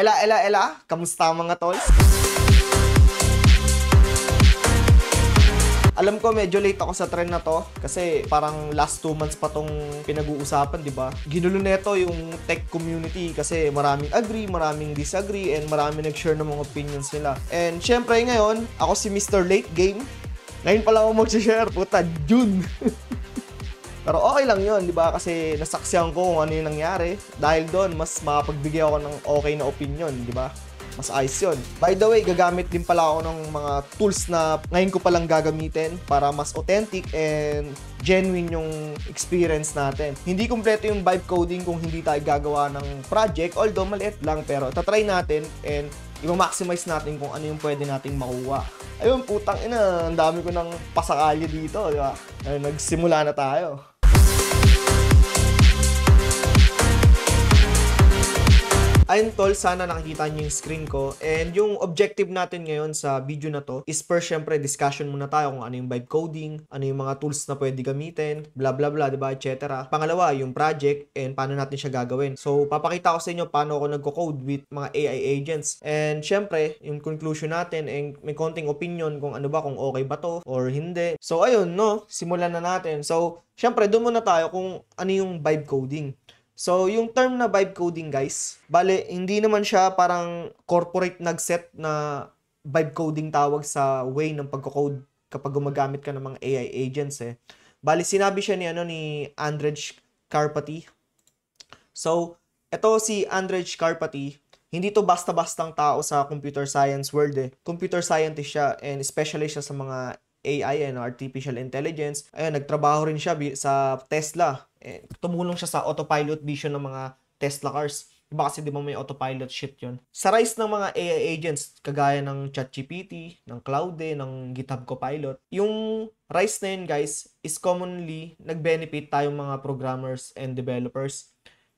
Ela, kamusta mga tol? Alam ko medyo late ako sa trend na to kasi parang last 2 months pa tong pinag-uusapan, di ba? Ginulo neto yung tech community kasi maraming agree, maraming disagree, and maraming nag-share ng mga opinions nila. And syempre ngayon, ako si Mr. Late Game. Ngayon pala ako mag-share, puta, June. Pero okay lang yun, di ba? Kasi nasaksihan ko kung ano yung nangyari. Dahil doon, mas makapagbigay ako ng okay na opinion, di ba? Mas ayos yun. By the way, gagamit din pala ako ng mga tools na ngayon ko palang gagamitin para mas authentic and genuine yung experience natin. Hindi kompleto yung vibe coding kung hindi tayo gagawa ng project, although maliit lang, pero tatry natin and i-maximize natin kung ano yung pwede nating makuha. Ayun, putang ina, ang dami ko ng pasakalya dito, di ba? Nagsimula na tayo. Ayun tol, sana nakikita niyo yung screen ko. And yung objective natin ngayon sa video na to is first, syempre, discussion muna tayo kung ano yung vibe coding, ano yung mga tools na pwede gamitin, blah blah blah, diba, etc. Pangalawa, yung project and paano natin siya gagawin. So, papakita ko sa inyo paano ako nagko-code with mga AI agents. And syempre, yung conclusion natin and may konting opinion kung ano ba, kung okay ba to or hindi. So, ayun, no, simulan na natin. So, syempre, doon muna tayo kung ano yung vibe coding. So, yung term na vibe coding, guys, bale, hindi naman siya parang corporate nag-set na vibe coding tawag sa way ng pagko-code kapag gumagamit ka ng mga AI agents eh. Bale, sinabi siya ni Andrej Karpathy. So, eto si Andrej Karpathy, hindi to basta-bastang tao sa computer science world eh. Computer scientist siya and specialist siya sa mga AI and artificial intelligence. Ayun, nagtrabaho rin siya sa Tesla. Tumulong siya sa autopilot vision ng mga Tesla cars. Iba kasi di ba may autopilot shit yun. Sa rise ng mga AI agents, kagaya ng ChatGPT, ng Claude, ng GitHub Copilot, yung rise na yun, guys, is commonly nag-benefit tayong mga programmers and developers.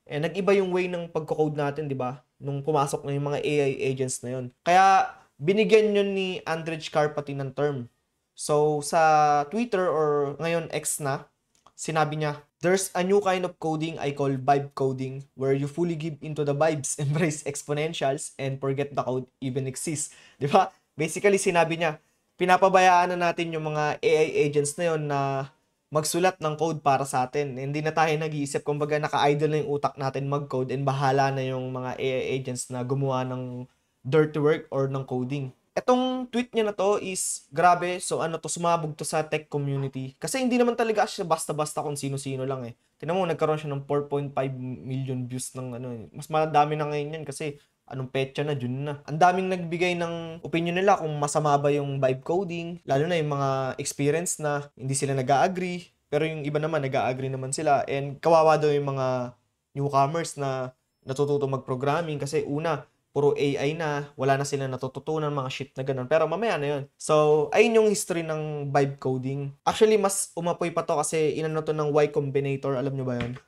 Nag-iba yung way ng pagko-code natin, di ba? Nung pumasok na yung mga AI agents na yun. Kaya, binigyan yun ni Andrej Karpathy ng term. So, sa Twitter or ngayon X na, sinabi niya, "There's a new kind of coding I call vibe coding where you fully give into the vibes, embrace exponentials, and forget the code even exists." Di ba? Basically, sinabi niya, pinapabayaan na natin yung mga AI agents na yun na magsulat ng code para sa atin. Hindi na tayo nag-iisip, kumbaga naka-idle na yung utak natin mag-code and bahala na yung mga AI agents na gumawa ng dirty work or ng coding. Etong tweet niya na to is grabe. So ano to, sumabog to sa tech community. Kasi hindi naman talaga siya basta-basta kung sino-sino lang eh. Tingnan mo, nagkaroon siya ng 4.5 million views ng ano eh. Mas madami na ngayon yan kasi anong petsa na, June na. Ang daming nagbigay ng opinion nila kung masama ba yung vibe coding. Lalo na yung mga experience na hindi sila nag-a-agree. Pero yung iba naman, nag-a-agree naman sila. And kawawa daw yung mga newcomers na natututo mag-programming kasi una, puro AI na, wala na sila natututunan, mga shit na ganun. Pero mamaya na yun. So, ayun yung history ng vibe coding. Actually, mas umapoy pa to kasi inano to ng Y Combinator. Alam nyo ba yun?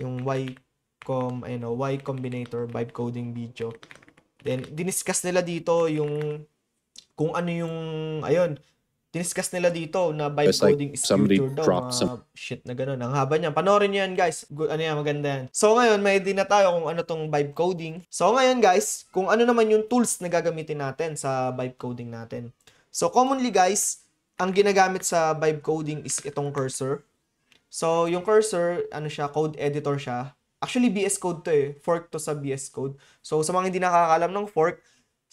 Yung Y Combinator vibe coding video. Then, diniscuss nila dito yung kung ano yung, ayun, diniscuss nila dito na vibe coding is future daw, mga shit na gano'n. Ang haba niyan. Panoorin niyo yan, guys. Good, ano yan, maganda yan. So, ngayon, may din na tayo kung ano tong vibe coding. So, ngayon, guys, kung ano naman yung tools na gagamitin natin sa vibe coding natin. So, commonly, guys, ang ginagamit sa vibe coding is itong cursor. So, yung cursor, ano siya, code editor siya. Actually, VS Code to eh. Fork to sa VS Code. So, sa mga hindi nakakaalam ng fork,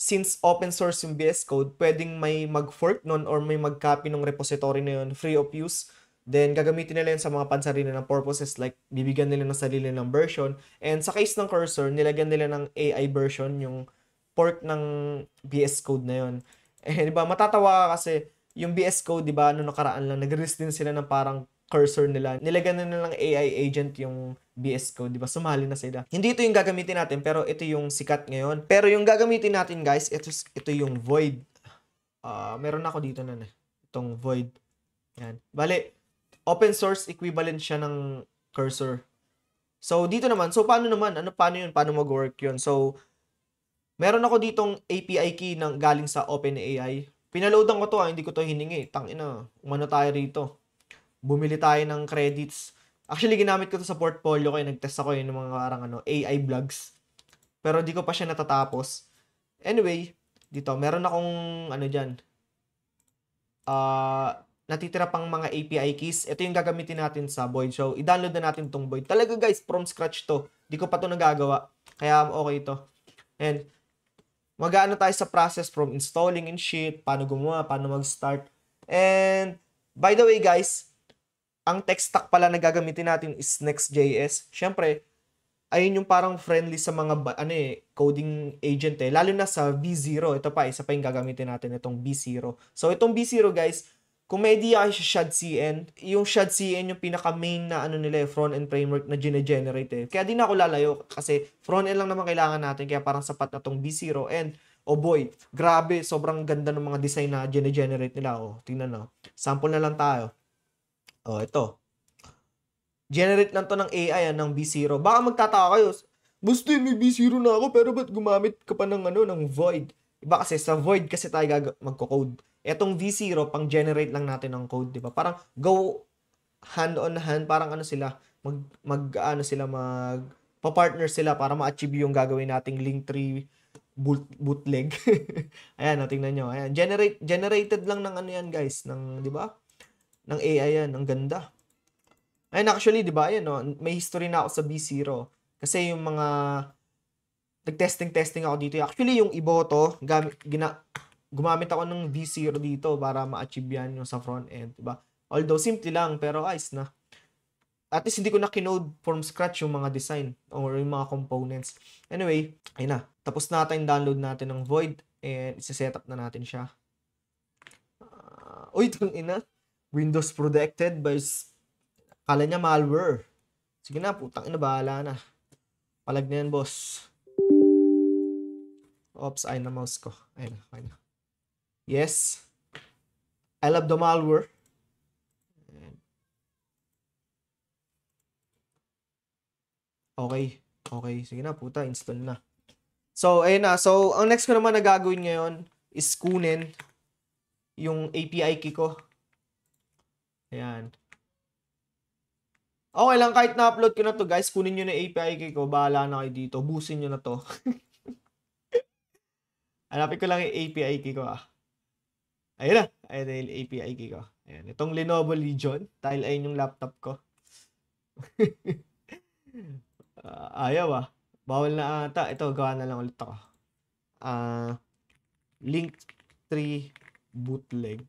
since open source yung VS Code, pwedeng may mag-fork nun or may mag-copy ng repository na yun, free of use. Then, gagamitin nila yun sa mga pansarili ng purposes like bibigyan nila ng sarili ng version. And sa case ng cursor, nilagyan nila ng AI version, yung fork ng VS Code na yun. Di ba, matatawa kasi yung VS Code, di ba, ano nakaraan lang, nag-release din sila ng parang cursor nila. Nilagyan na nilang AI agent yung VS Code, di ba? Sumali na sila. Hindi ito yung gagamitin natin, pero ito yung sikat ngayon. Pero yung gagamitin natin, guys, ito yung Void. Meron ako dito na itong Void. Yan. Bale, open source equivalent siya ng cursor. So, dito naman, so paano naman? Paano yun? Paano mag-work yun? So, meron ako ditong API key ng galing sa OpenAI. Pinaloadan ko to, hindi ko to hiningi. Tangina, umano tayo rito. Bumili tayo ng credits. Actually, ginamit ko to sa portfolio ko. Nag-test ako ng mga parang AI vlogs. pero di ko pa siya natatapos. Anyway, dito, meron akong, ano dyan, natitira pang mga API keys. Ito yung gagamitin natin sa Void. So, i-download na natin tong Void. Talaga guys, from scratch to. Di ko pa to nagagawa. Kaya okay to. And, mag-aano tayo sa process from installing and shit, paano gumawa, paano mag-start. And, by the way guys, ang tech stack pala na gagamitin natin is Next.js. Siyempre, ayun yung parang friendly sa mga coding agent lalo na sa B0. Ito pa, isa pa yung gagamitin natin, itong B0. So, itong B0 guys, kung may idea kayo sa ShadCN, yung ShadCN yung pinaka-main na front-end framework na gine-generate Kaya di na ako lalayo kasi front-end lang naman kailangan natin, kaya parang sapat na tong B0. And, oh boy, grabe, sobrang ganda ng mga design na gine-generate nila. Oh, tingnan na. Sample na lang tayo. Oh, ito. Generate lang to ng AI ng B0. Baka magtataka kayo, Busti, may B0 na ako, pero ba't gumamit ka pa ng ng Void? Iba kasi sa Void kasi tayo magko-code. Etong V0, pang generate lang natin ng code, di ba? Parang go hand on hand, parang sila, pa-partner sila para ma-achieve yung gagawin nating Linktree bootleg. Ayan, tingnan nyo. Ayan, generated lang ng yan, guys, ng, di ba? Ng AI yan, ang ganda. Ayun, actually, di ba, ayan, no? May history na ako sa B0. Kasi yung mga nag-testing ako dito. Actually, yung Iboto, gumamit ako ng B0 dito para ma-achieve yan yung sa front-end, di ba? Although, simple lang, pero ayos na. At least, hindi ko na kinode from scratch yung mga design or yung mga components. Anyway, ayun na. Tapos natin download natin ng Void and isa-setup na natin siya. Uy, itong ina. Windows protected by kala niya malware. Sige na, putang ina, bahala na. Palag na yan, boss. Oops, ayun na mouse ko. Ayun na. Yes. I love the malware. Okay. Sige na, puta, install na. So, ayun na. So, ang next ko naman na gagawin ngayon is kunin yung API key ko. Ayan. Okay lang, kahit na-upload ko na to, guys, kunin nyo na API key ko. Bahala na kayo dito. Busin nyo na to. Hanapin ko lang yung API key ko, Ayun na. Ayun na yung API key ko. Ayan. Itong Lenovo Legion. Dahil ayun yung laptop ko. Ayaw, Bawal na ata. Ito, gawa na lang ulit ako. Linktree bootleg.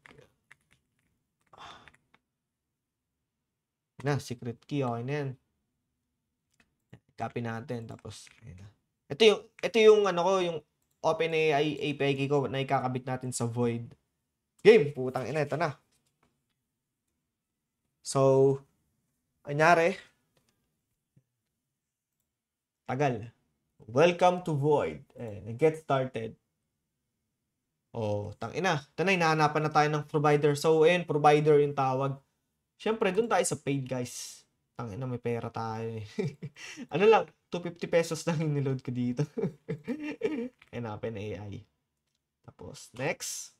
Na, secret key. Okay na yan. Copy natin. Tapos, ayun na. Ito yung yung OpenAI API key ko na ikakabit natin sa Void. Game! Putang ina. Ito na. So, anyari, tagal. Welcome to Void. Get started. Oh, tangina. Ito na, hinahanapan na tayo ng provider. So, provider yung tawag. Siyempre, dun tayo sa paid, guys. Tangina, may pera tayo. Ano lang, 250 pesos lang yung niload ko dito. Hanapin AI. Tapos, next.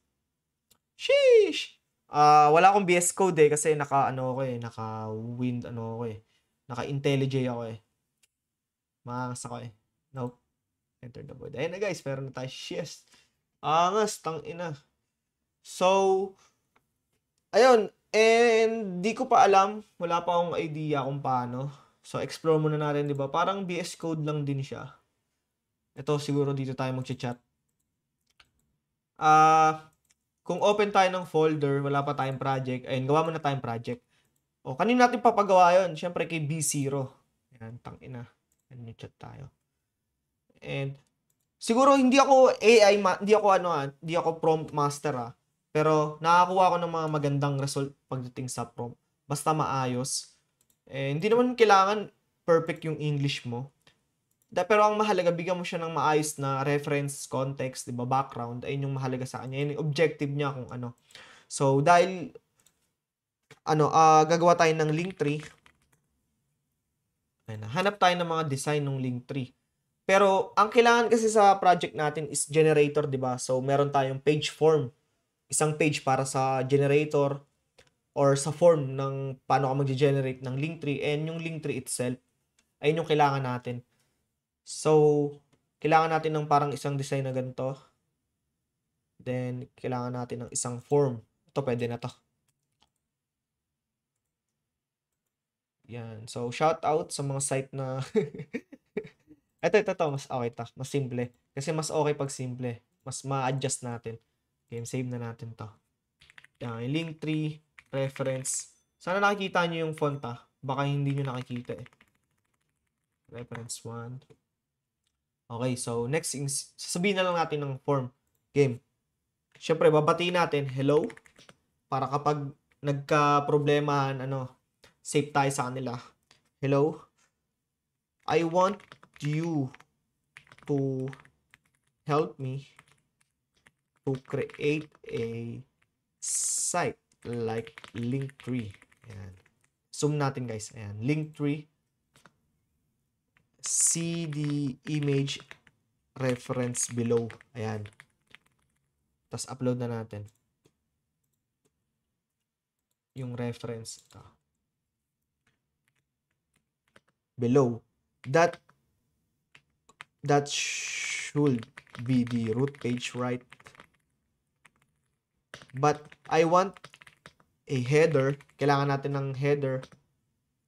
Sheesh! Wala akong VS Code kasi naka-Wind naka-IntelliJ ako Maangas ako Nope. Enter the void. Ayun na guys, meron na tayo. Yes. Angas, tangina. So, ayun. And di ko pa alam. Wala pa akong idea kung paano. So, explore muna natin, di ba? Parang VS Code lang din siya. Ito, siguro dito tayo mag-chat. Kung open tayo ng folder, wala pa tayong project. Ayun, gawa muna tayong project. O, kanino natin papagawa yun? Siyempre kay B0. Ayan, tangina. Ano chat tayo. And siguro hindi ako AI, hindi ako prompt master pero nakakuha ako ng mga magandang result pagdating sa prompt. Basta maayos. Hindi naman kailangan perfect yung English mo. Pero ang mahalaga, bigyan mo siya ng maayos na reference, context, 'di ba, background. Ayun yung mahalaga sa kanya. Yung objective niya kung ano. So, dahil gagawa tayo ng Linktree. Hanap tayo ng mga design ng Linktree. Pero ang kailangan kasi sa project natin is generator, 'di ba? So meron tayong page form. Isang page para sa generator or sa form ng paano ka mag-generate ng Linktree, and yung Linktree itself ayun yung kailangan natin. So kailangan natin ng parang isang design na ganito. Then, kailangan natin ng isang form. Ito, pwede na to. Yan. So, shout out sa mga site na ito, mas okay to. Mas simple. Kasi mas okay pag simple. Mas ma-adjust natin. Okay, save na natin to. Yan, Linktree, reference. Sana nakikita nyo yung font Baka hindi nyo nakikita eh. Reference 1. Okay, so next, sasabihin na lang natin ng form. Game. Siyempre, babatiin natin, hello. Para kapag nagka-problemahan, safe tayo sa kanila. Hello. I want you to help me to create a site like Linktree. Ayan. Zoom natin guys. Ayan. Linktree. See the image reference below. Ayan. Tapos upload na natin yung reference below. That should be the root page, right? But I want a header. Kailangan natin ng header.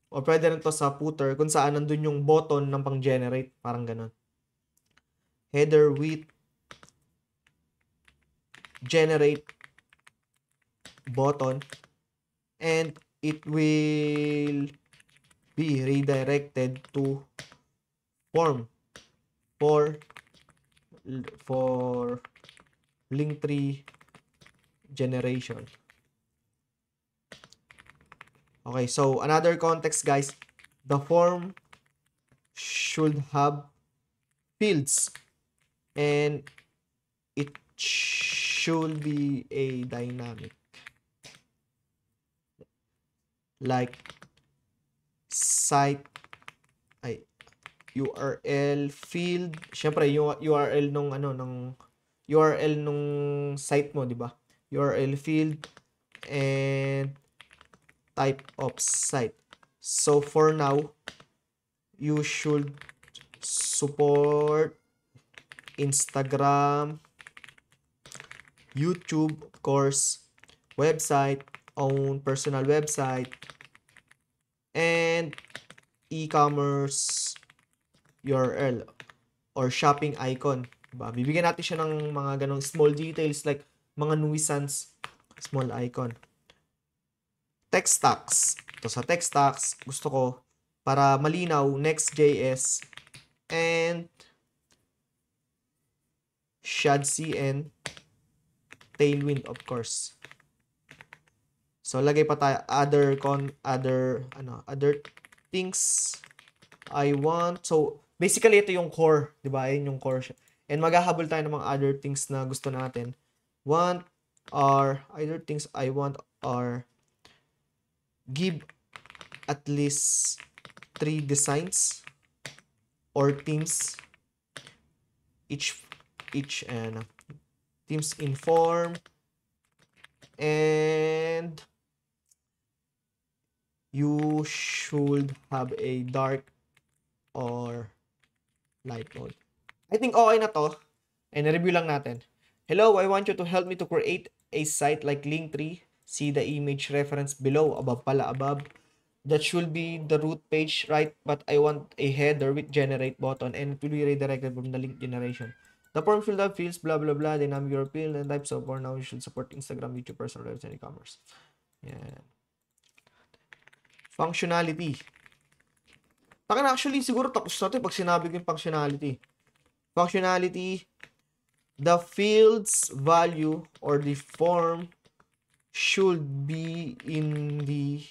O pwede rin to sa footer kung saan nandun yung button ng pang-generate. Parang ganun. Header with generate button. And it will be redirected to form for Linktree generation. Okay, so another context guys, the form should have fields and it should be a dynamic like site URL field. Syempre yung URL nung URL nung site mo, di ba? URL field and type of site. So for now, you should support Instagram, YouTube, of course, website, own personal website, and e-commerce URL or shopping icon. Diba? Bibigyan natin siya ng mga ganong small details like mga nuisance, small icon. Text stacks. Ito sa text stacks, gusto ko para malinaw, Next.js and ShadCN, Tailwind of course. So lagay pa tayo other things I want. So basically ito yung core, 'di ba? Ayun yung core siya. And maghahabol tayo ng mga other things na gusto natin. Other things I want are give at least 3 designs or themes each themes in form, and you should have a dark or light mode. I think okay na to. And review lang natin. Hello, I want you to help me to create a site like Linktree. See the image reference below. Above. That should be the root page, right? But I want a header with generate button and it will be redirected from the link generation. The form should have fields, blah, blah, blah, dynamic your field and types of. For now, you should support Instagram, YouTube, personal website, and e-commerce. Yan. Functionality. Actually, siguro tapos natin pag sinabi ko yung functionality. Functionality, the fields value or the form should be in the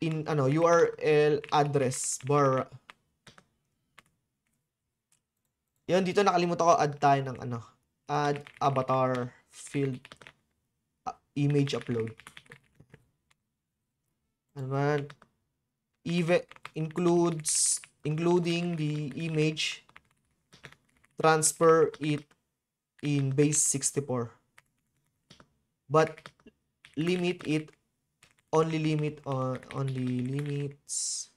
URL address bar. Yun, dito nakalimutan ko add tayo ng add avatar field image upload. Even including the image, transfer it in base 64. But only limits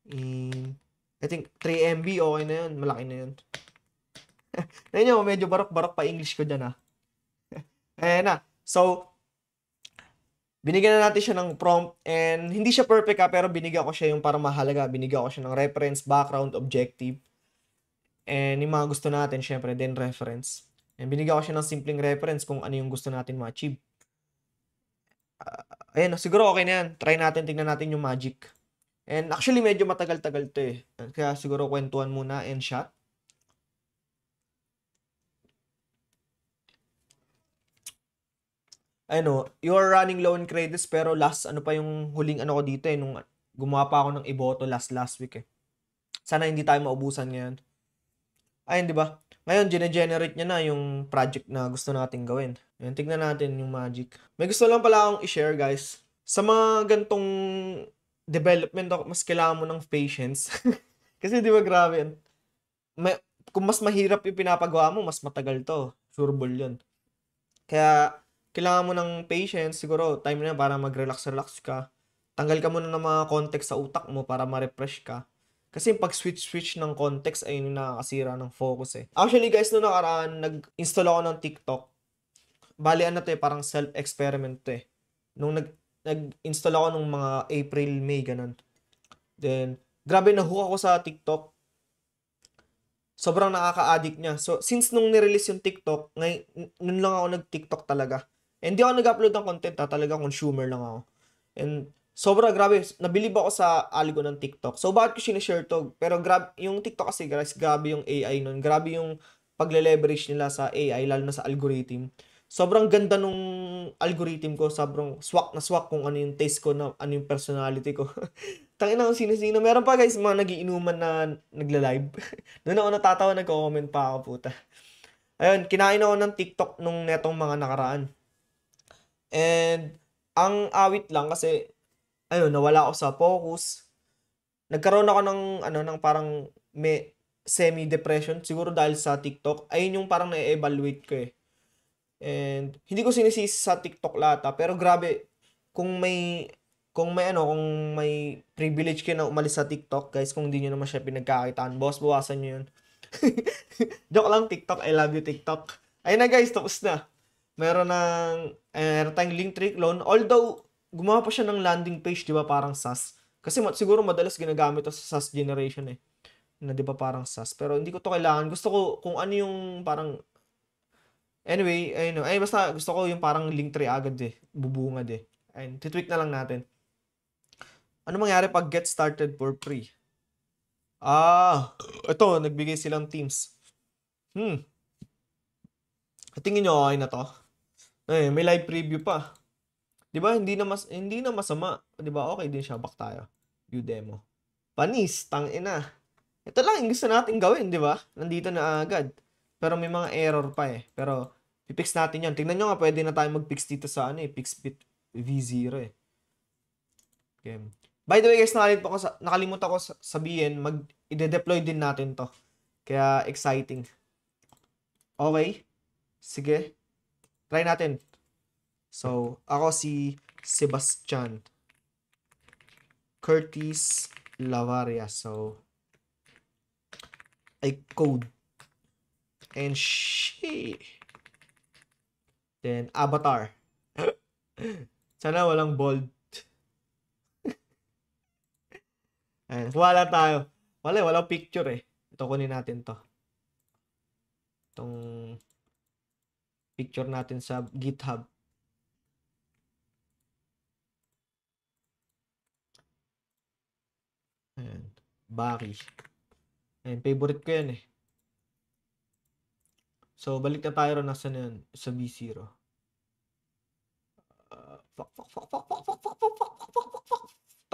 in I think 3 MB, okay na yun. Malaki na yun. Ayun nyo, medyo barok-barok pa English ko dyan, ha. Ayan na. So, binigyan na natin siya ng prompt and hindi siya perfect, ha, pero binigyan ko siya yung para mahalaga. Binigyan ko siya ng reference, background, objective, and yung mga gusto natin, syempre, then reference. And binigyan ko siya ng simpleng reference kung ano yung gusto natin ma-achieve. Ayan, siguro okay na yan. Try natin, tingnan natin yung magic. And actually, medyo matagal-tagal to eh. Kaya siguro kwentuhan muna and shot. Ano, you're running low on credits pero last ano pa yung huling ano ko dito eh nung gumawa pa ako ng Iboto last week eh. Sana hindi tayo maubusan ngayon. Ayun, di ba? Ngayon, gene-generate niya na yung project na gusto nating gawin. Ayan, tignan natin yung magic. May gusto lang pala akong i-share, guys. Sa mga gantong development, mas kailangan mo ng patience. Kasi di ba grabe yan? Kung mas mahirap yung pinapagawa mo, mas matagal to. Sureball yun. Kaya, kailangan mo ng patience. Siguro, time na para mag-relax-relax ka. Tanggal ka muna ng mga context sa utak mo para ma-refresh ka. Kasi pag switch ng context ay yung nakakasira ng focus eh. Actually guys, noong nakaraan, nag-install ako ng TikTok. Bali ano to eh, parang self-experiment to eh. Nung nag-install ako nung mga April, May, ganun. Then, grabe na-hook ako sa TikTok. Sobrang nakaka-addict niya. So, since nung nirelease yung TikTok, nun lang ako nag-TikTok talaga. Hindi ako nag-upload ng content ha, talaga consumer lang ako. And sobra grabe, nabilib ako sa algo ng TikTok. So bakit ko sinishare to? Pero yung TikTok kasi guys, grabe yung AI nun. Grabe yung pagle-leverage nila sa AI, lalo na sa algorithm. Sobrang ganda nung algorithm ko, sobrang swak na swak kung ano yung taste ko, na ano yung personality ko. Tangina kung sino-sino. Meron pa guys, mga nagiinuman na nagla-live. Doon ako natatawa, nagko-comment pa ako, puta. Ayun, kinain ako ng TikTok nung netong mga nakaraan. And, ang awit lang kasi, ayun, nawala ako sa focus. Nagkaroon ako ng, ng parang semi-depression, siguro dahil sa TikTok. Ayun yung parang na-evaluate ko eh. And, hindi ko sinisisi sa TikTok lahat pero grabe, kung may privilege kayo na umalis sa TikTok, guys, kung hindi nyo naman siya pinagkakitaan, bawasan nyo yun. Joke lang, TikTok. I love you, TikTok. Ayun na guys, tapos na. Meron tayong Linktree clone. Although, gumawa pa siya ng landing page, di ba, parang SAS. Kasi siguro madalas ginagamit to sa SAS generation eh. Na di ba parang SAS. Pero hindi ko to kailangan. Gusto ko kung ano yung parang anyway, ayun, ay basta gusto ko yung parang Linktree agad eh. Bubungad eh. Ayun, titweak na lang natin. Ano mangyari pag get started for free? Ito, nagbigay silang teams. Tingin nyo okay na to? May live preview pa. 'Di ba? Hindi na masama. 'Di ba? Okay din siya. Back tayo. View demo. Panis, tangina. Ito lang yung gusto natin gawin, 'di ba? Nandito na agad. Pero may mga error pa eh. Pero i-fix natin 'yan. Tingnan nyo nga, pwede na tayo mag-fix dito sa Pixbit V0 eh. Okay. By the way guys, nakalimutan ko sabihin, i-deploy din natin 'to. Kaya exciting. Okay. Sige. Try natin. So, ako si Sebastian Curtis Lavaria. So, I code. And then, avatar. Sana walang bold. Ayan, wala tayo. Walang picture eh. Ito, kunin natin to. Itong picture natin sa GitHub. Ayan. Baki. Ayan, favorite ko yan eh. So, balik na tayo ron. Nasaan na yan? Sa B0. Fuck.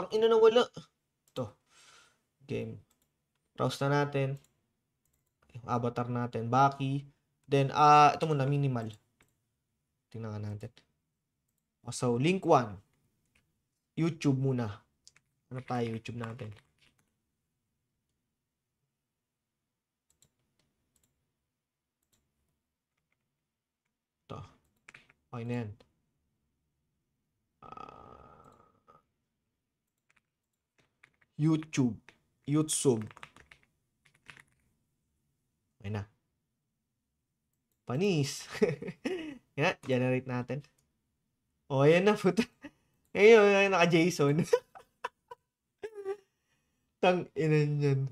Tangina na wala. Ito. Game. Browse na natin. Yung avatar natin. Baki. Then, ito muna, minimal. Tingnan natin. So, link 1. YouTube muna. Ano tayo YouTube natin? Ito. Okay na yan. YouTube. Panis. Yan, generate natin. O, ayan na, puta. Ngayon, naka-JSON. Tang ina niyan.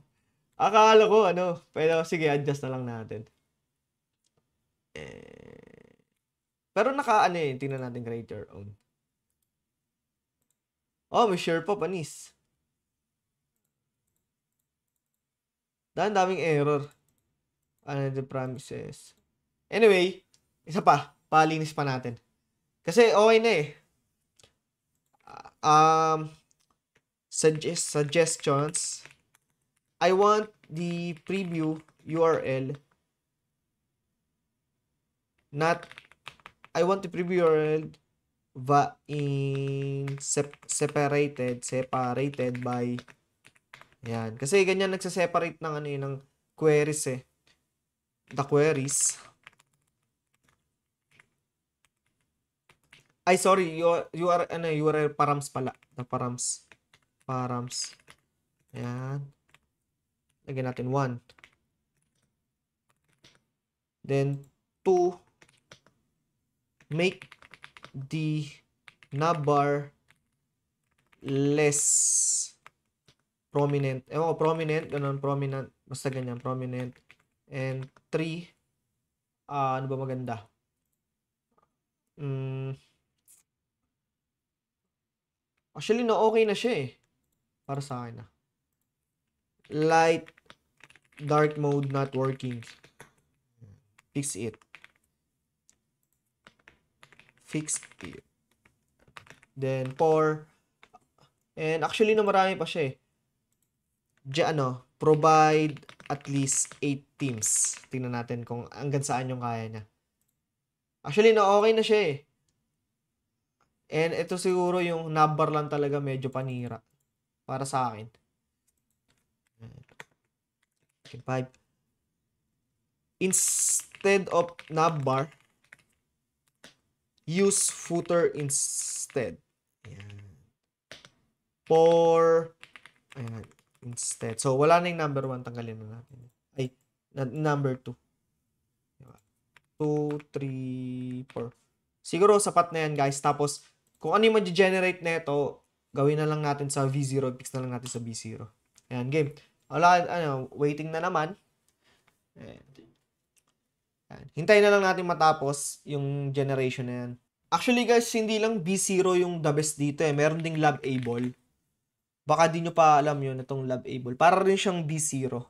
Akala ko, pero sige, adjust na lang natin. Pero tingnan natin create your own. Oh, may share pa, panis. Daming error. The promises. Anyway, isa pa. Palinis pa natin. Kasi okay na eh. Suggestions. I want the preview URL. I want the preview URL separated by. Yan. Kasi ganyan nagse-separate ng ng queries eh. The queries. Ay, sorry. URL params pala. The params. Ayan. Lagyan natin 1. Then, 2. Make the navbar less prominent. Ewan ko, prominent. Ganun, prominent. Basta ganyan, prominent. And 3. Ano ba maganda? Actually, okay na siya eh. Para sa akin na. Light, dark mode not working. Fix it. Then, 4. And actually, marami pa siya eh. Provide at least 8 teams. Tingnan natin kung hanggang saan yung kaya niya. Actually, okay na siya eh. And ito siguro yung navbar lang talaga medyo panira. Para sa akin. 5. Instead of navbar, use footer instead. Ayan. 4. Ayan. Instead. So, wala na yung number 1. Tanggalin na natin. Ay, number 2. 2, 3, 4. Siguro, sapat na yan, guys. Tapos, kung ano yung mag-generate na ito, gawin na lang natin sa V0. Fix na lang natin sa V0. Ayan, game. Wala, waiting na naman. Ayan. Hintayin na lang natin matapos yung generation na yan. Actually, guys, hindi lang V0 yung the best dito eh. Meron ding Labable. Baka di nyo pa alam yun, itong Labable. Para rin siyang V0.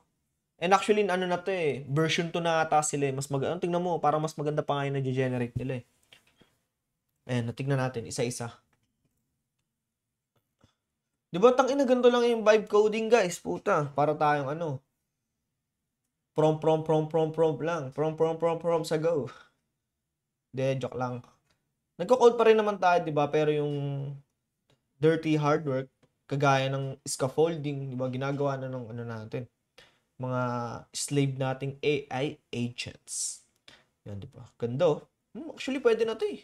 And actually, na to eh. Version 2 na ata sila eh. Mas maganda. Tingnan mo, parang mas maganda pa nga yung na-generate nila eh. Ayan, natignan natin. Isa-isa. Diba, tangina ganito lang yung vibe coding, guys. Puta, para tayong Prom lang. Prom sa go. De, joke lang. Nagko-code pa rin naman tayo, diba? Pero yung dirty hard work, kagaya ng scaffolding, diba? Ginagawa na ng natin. Mga slave nating AI agents. Yan, diba? Ganda. Actually, pwede na to eh.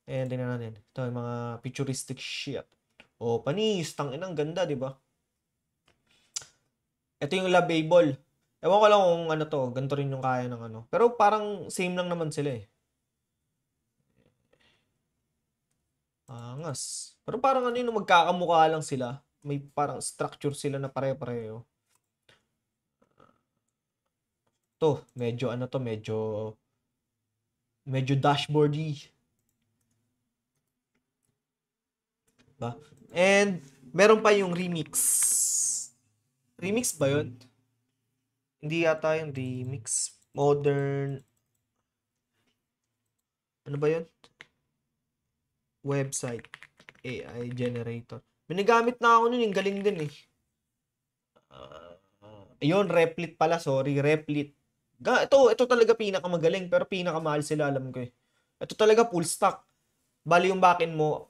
Ayan, tingnan natin. Ito yung mga futuristic shit. O, panis. Tangina, ang ganda, diba? Ito yung Labable. Ewan ko lang kung to. Ganito rin yung kaya ng Pero parang same lang naman sila eh. Angas. Pero parang magkakamukha lang sila. May parang structure sila na pare-pareho. To, medyo medyo dashboardy. Ba? And meron pa yung remix. Remix ba yun? Hindi yata yung remix. Modern. Ano ba yun? Website. AI generator. Binagamit na ako nun. Yung galing din eh. Ayun, Replit pala. Sorry, Replit. Ito talaga pinakamagaling. Pero pinakamahal sila, alam ko eh. Ito talaga full stack. Bali yung backend mo,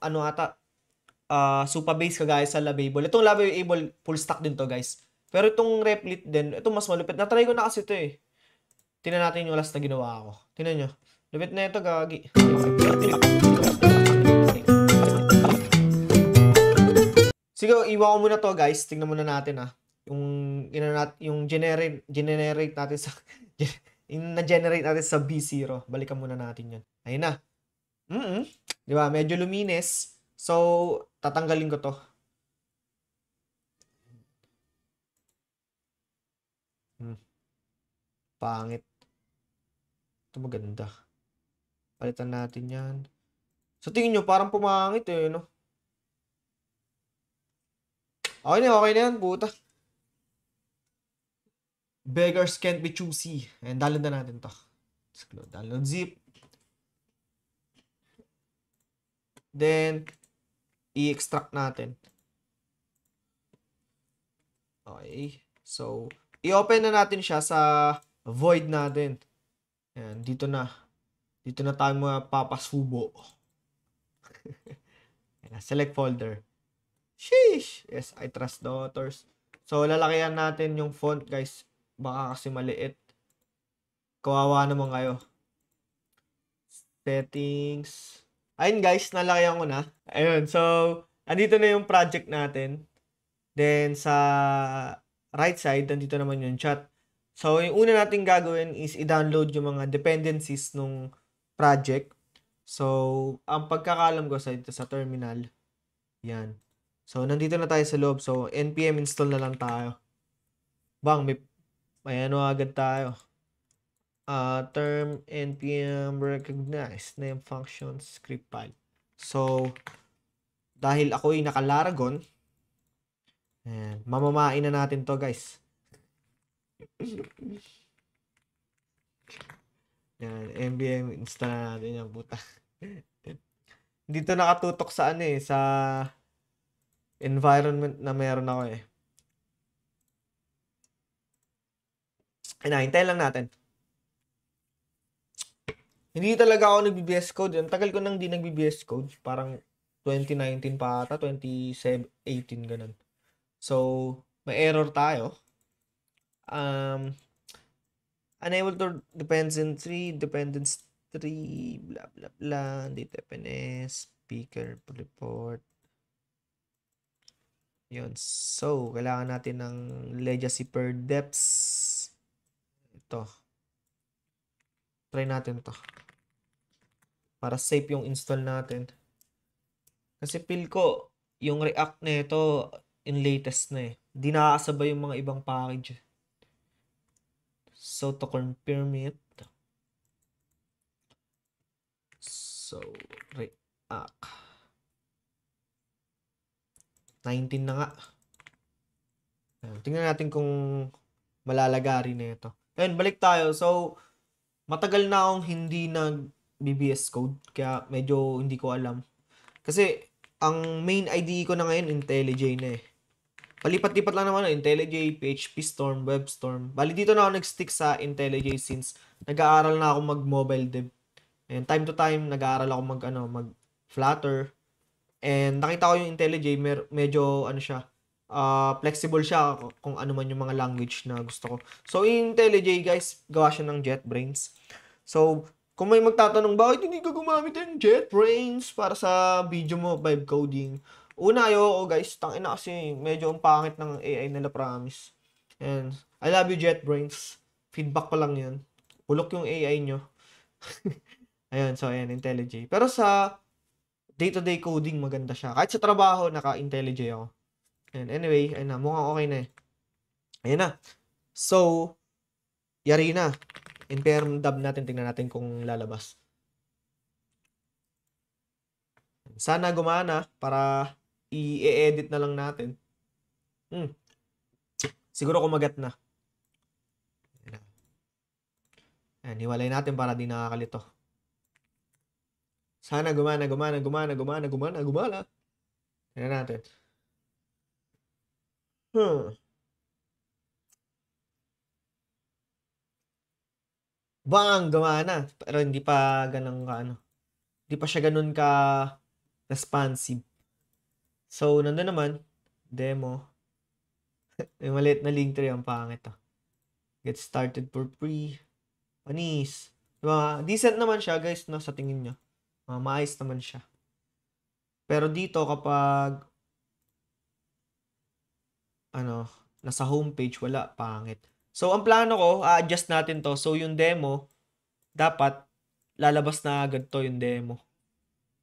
Supabase kagaya sa Labable. Itong Labable, full stack din to, guys. Pero itong Replit din, ito mas malupit. Na-try ko na kasi ito eh. Tingnan natin yung last na ginawa ko. Tingnan nyo. Lupit na ito, gagi. Sige, iwan ko muna to, guys. Tingnan muna natin yung generate natin sa Yung na-generate natin sa B0. Balikan muna natin yun. Ayun na. Di ba? Medyo luminis. So, tatanggalin ko to. Pangit. Ito maganda. Palitan natin yan. So, tingin nyo, parang pumangit eh, no? Okay na yan, puta. Beggars can't be choosy. Ayan, download na natin to. Download zip. Then, i-extract natin. Okay. So, i-open na natin siya sa void natin. Ayan, dito na. Dito na tayo mapapasubo. Ayan, select folder. Sheesh! Yes, I trust the authors. So, lalakihan natin yung font, guys. Baka kasi maliit. Kawawa naman kayo. Settings. Ayun, guys, nalakihan ko na. Ayun, so, andito na yung project natin. Then, sa right side, nandito naman yung chat. So, yung una natin gagawin is i-download yung mga dependencies nung project. So, ang pagkakalam ko dito sa terminal, yan. So, nandito na tayo sa loob. So, npm install na lang tayo. Bang, may ano agad tayo. Term npm recognize name function script file. So, dahil ako ay naka-Laragon, mamamain na natin to, guys. Yan, npm install na natin yan, puta. Dito nakatutok sa ano eh, sa environment na meron ako eh. Hintayin lang natin. Hindi talaga ako nag-BS Code. Ang tagal ko nang di nag-BS Code. Parang 2019 pa ata, 2018 ganun. So, may error tayo. Unable to dependence 3, blah, blah, blah, data FNS, speaker, report. Yun. So, kailangan natin ng legacy per depths. Ito. Try natin to. Para safe yung install natin. Kasi feel ko, yung React na ito, in latest na eh. Di nakakasabay yung mga ibang package. So, to confirm it. So, React. 19 na nga. Tingnan natin kung malalagari na ito. Ayun, balik tayo. So, matagal na akong hindi nag-BBS Code. Kaya medyo hindi ko alam. Kasi, ang main IDE ko na ngayon, IntelliJ na eh. Palipat-lipat lang naman, IntelliJ, PHP Storm, WebStorm. Bali, dito na ako nag-stick sa IntelliJ since nag-aaral na ako mag-mobile dev. And time to time, nag-aaral ako mag-Flutter. And nakita ko yung IntelliJ, medyo ano siya, flexible siya kung ano man yung mga language na gusto ko. So, in IntelliJ, guys, gawa siya ng JetBrains. So, kung may magtatanong, bakit hindi ka gumamit ng JetBrains para sa video mo, vibe coding? Una, ayoko, guys. Tangina kasi medyo ang pangit ng AI nila, promise. And, I love you, JetBrains. Feedback pa lang yun. Bulok yung AI nyo. Ayun, so, ayan, IntelliJ. Pero sa day-to-day coding, maganda siya. Kahit sa trabaho, naka-IntelliJ ako. And anyway, ayun na, mukhang okay na eh. Ayun na. So, yari na. npm dub natin, tingnan natin kung lalabas. Sana gumana para i-edit na lang natin. Siguro kumagat na. Ayan, hiwalay natin para di nakakalito. Sana gumana. Tingnan natin. Bang, gumana. Pero hindi pa ganun ka, ano. Hindi pa siya ganun ka responsive. So, nandun naman, demo. May maliit na link tree, ang pangit to. Get started for free. Panis. Diba? Decent naman siya, guys, no, sa tingin nyo. Maayos naman siya. Pero dito, kapag nasa homepage, wala, pangit. So, ang plano ko, a-adjust natin to. So, yung demo, dapat lalabas na agad to yung demo.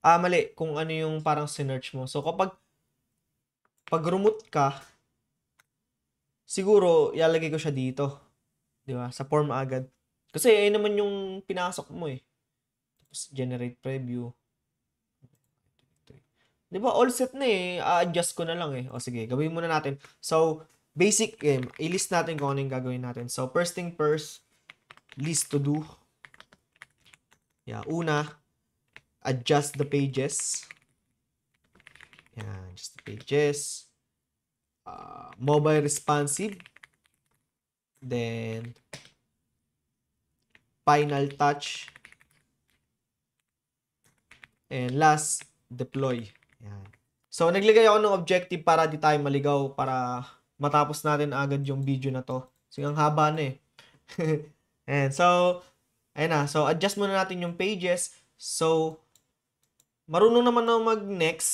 Mali. Kung ano yung parang sinearch mo. So, pag remote ka, siguro, ilalagay ko siya dito. Di ba? Sa form agad. Kasi, ayun naman yung pinasok mo eh. Tapos, generate preview. Di ba? All set na eh. A-adjust ko na lang eh. O sige, gawin muna natin. So, basic, i-list natin kung ano yung gagawin natin. So, first thing first, list to do. Yeah, una, adjust the pages. Yan, adjust the pages. Mobile responsive. Then, final touch. And last, deploy. Yan. So, naglagay ako ng objective para di tayo maligaw, para matapos natin agad yung video na to. Kasi ang haba na eh. And so, ayun na. So, adjust muna natin yung pages. So, marunong naman ako mag-next.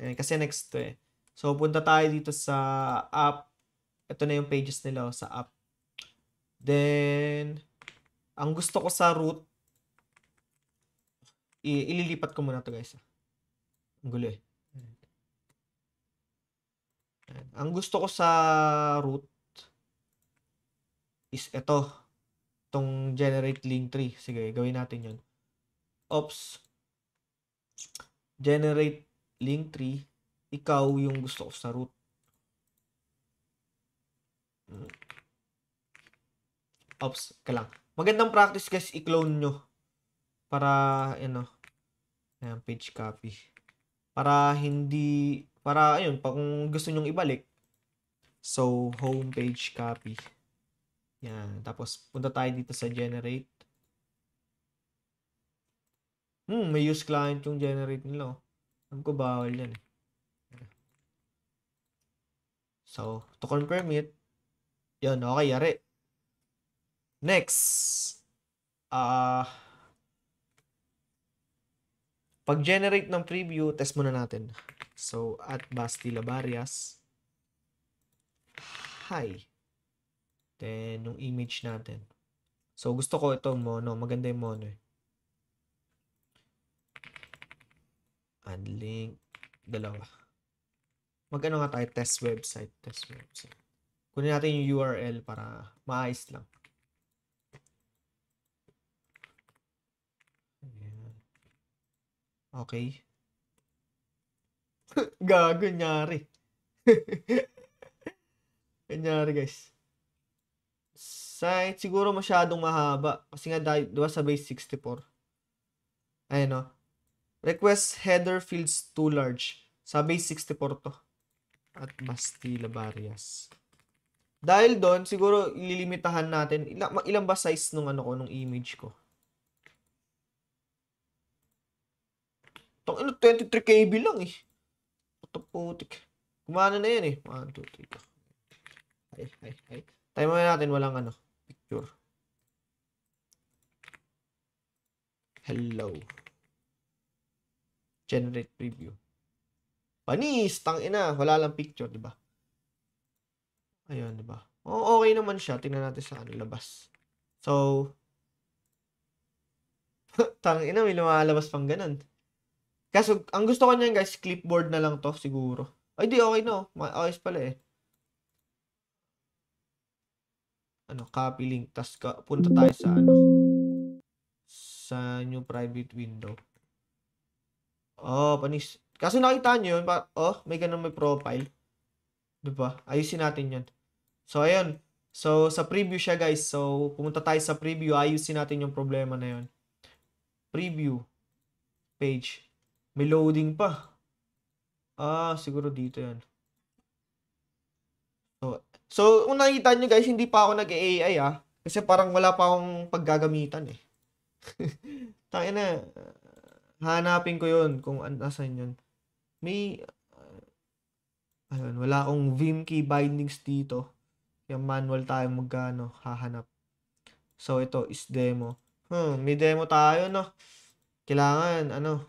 Ayan, kasi next to eh. So, punta tayo dito sa app. Ito na yung pages nila sa app. Then, ang gusto ko sa root, ililipat ko muna to guys. Ang gulo eh. Ayan. Ang gusto ko sa root is ito. Itong generate link tree. Sige, gawin natin yun. Oops. Generate link tree. Ikaw yung gusto ko sa root. Oops, ka lang. Magandang practice guys, i-clone nyo. Para, ayan, page copy. Para hindi, ayun, kung gusto nyong ibalik. So, home page copy. Yan. Tapos, punta tayo dito sa generate. May use client yung generate nila. Alam ko bawal yan. So, to confirm it, yun, okay, yari. Next. Pag-generate ng preview, test muna natin. So, at Basti Labarias. Hi. Then, yung image natin. So, gusto ko ito mono. Maganda yung mono eh. Add link. Dalawa. Mag-ano nga tayo? Test website. Test website. Kunin natin yung URL para maayos lang. Ayan. Okay. Gago, nyari. Nyari guys. Site, siguro masyadong mahaba. Kasi nga, diba sa base 64? Ayan o. Request header fields too large. Sa base 64 to. At Bastila Barrias. Dahil doon, siguro ililimitahan natin. Ilang ba size nung nung image ko? Tong 23 KB lang eh. Putik. Kumana na yan eh. 1, 2, 3. Ay. Tayo muna natin walang picture. Hello. Generate preview. Panis, tangina, wala lang picture, 'di ba? Ayun, 'di ba? Okay naman siya. Tingnan natin sa labas. So, tangina, may lumalabas pang ganun. Kaso, ang gusto ko niyan, guys, clipboard na lang to siguro. Ay, di okay no. Ayos pala eh. Copy link. Tapos punta tayo sa sa new private window. Oh, panis. Kaso nakita nyo yun, may ganun may profile. Diba? Ayusin natin yan. So, ayun. So, sa preview siya, guys. So, pumunta tayo sa preview. Ayusin natin yung problema na yun. Preview. Page. May loading pa. Siguro dito yan. So kung nakikita nyo, guys, hindi pa ako nag-AI, Kasi parang wala pa akong paggagamitan, eh. Tayo na. Hanapin ko yun kung nasan yun. May, ayun, wala akong Vim key bindings dito. Yung manual tayo hahanap. So, ito is demo. May demo tayo, no? Kailangan, ano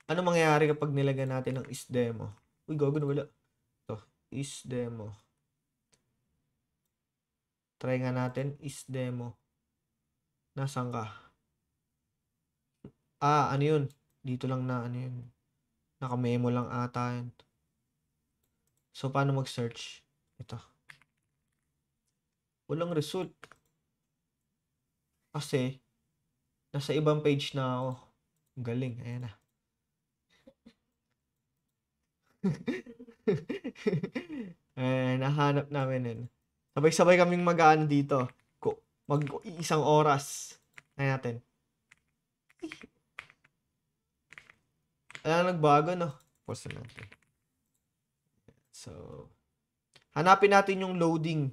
mangyayari kapag nilagyan natin ng is demo? Uy, gago na wala. Ito, is demo. Try nga natin is demo. Nasaan ka? Ano yun? Dito lang na ano yun. Naka-memo lang ata yun. So, paano mag-search? Ito. Walang result. Kasi, nasa ibang page na ako. Galing. Ayan na. Nahanap namin yun. Sabay-sabay kaming magaan dito. Mag-isang oras. Ayan natin. Ayan, nagbago, no? Pause natin. So, hanapin natin yung loading.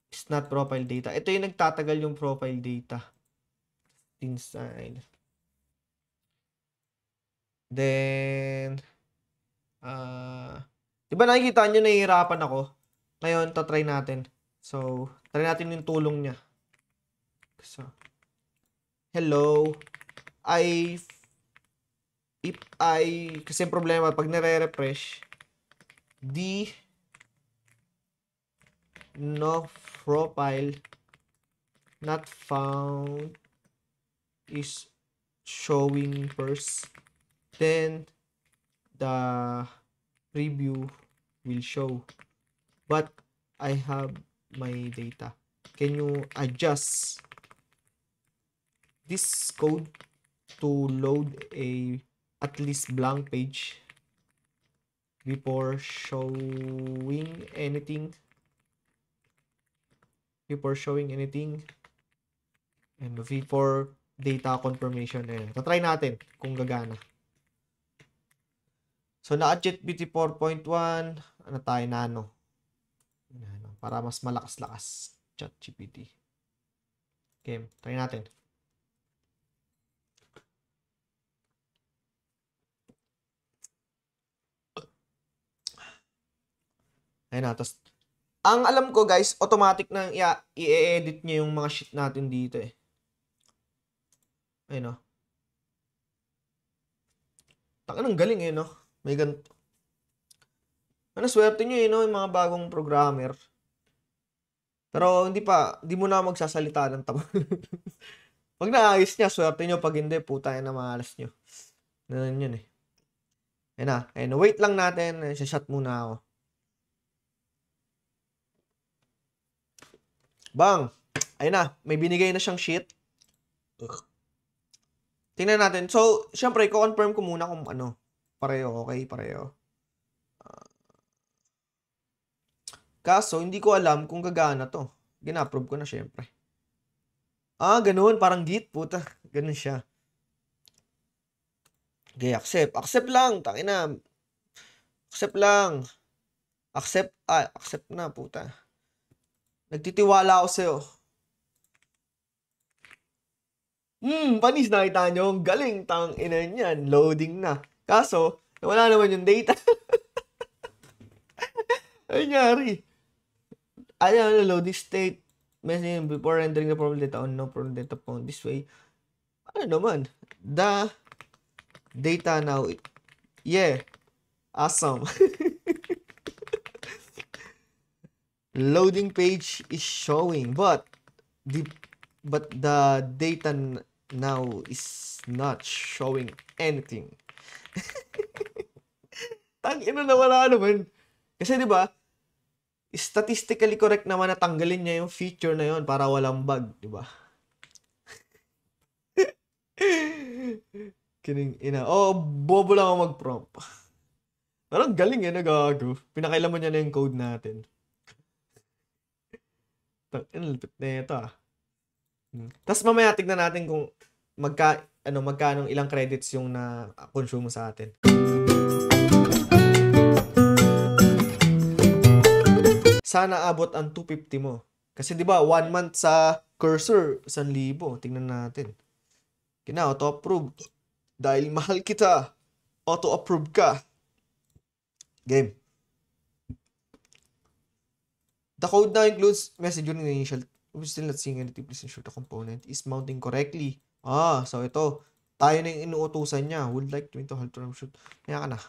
It's not profile data. Ito yung nagtatagal yung profile data. Inside. Then, diba nakikita nyo nahihirapan ako? Ngayon, try natin. So, try natin yung tulong niya. So, hello. Kasi yung problema, pag nare-refresh, no profile not found is showing first, then the preview will show, but I have my data. Can you adjust this code to load at least blank page before showing anything? And before data confirmation. Try natin kung gagana. So, na-ChatGPT 4.1, ano tayo, nano. Para mas malakas-lakas. ChatGPT. Okay, try natin. Ayun na, tapos, ang alam ko guys, automatic na i-edit niya yung mga sheet natin dito eh. Ayun o. Takanang galing eh, no? May ganito. Ano, swerte nyo eh, no? Yung mga bagong programmer. Pero hindi mo na magsasalita ng tama. Pag naayos niya, swerte nyo. Pag hindi, puta na malas nyo. Ganun yun eh. Ayun na. Ayun, wait lang natin. Shot muna ako. Bang! Ayun na. May binigay na siyang sheet. Tingnan natin. So, syempre, i-confirm ko muna kung ano. Pareho, okay? Pareho. Kaso, hindi ko alam kung gagana to. Gina-approve ko na, syempre. Ganun. Parang git, puta. Ganun siya. Okay, accept. Accept lang. Takina. Accept lang. Accept. Accept na, puta. Nagtitiwala ako sa'yo. Panis, nakita nyo. Galing, tang ina niyan. Loading na. Kaso, wala naman yung data. Ay, nyari. Ayan, loading state. Messaging before rendering the problem data on no problem data found this way. Ano naman? The data now. Yeah. Awesome. Loading page is showing, but the data now is not showing anything. Tangina na wala naman. Kasi 'di ba? Statistically correct naman na tanggalin niya yung feature na yon para walang bug, 'di ba? Kining ina. Bobo lang ako mag-prompt. Parang galing nagago. Pinakailaman niya na yung code natin. Lupit na ito Tapos mamaya tignan natin kung magkano ilang credits yung na-consume sa atin. Sana abot ang 250 mo. Kasi 'di ba 1 month sa cursor 1,000. Tingnan natin. Auto-approve. Dahil mahal kita. Auto-approve ka. Game. The code now includes message during the initial. We're still not seeing anything. Please ensure the component is mounting correctly. So ito. Tayo na yung inuutusan niya. Would like to help to shoot. Kaya ka na.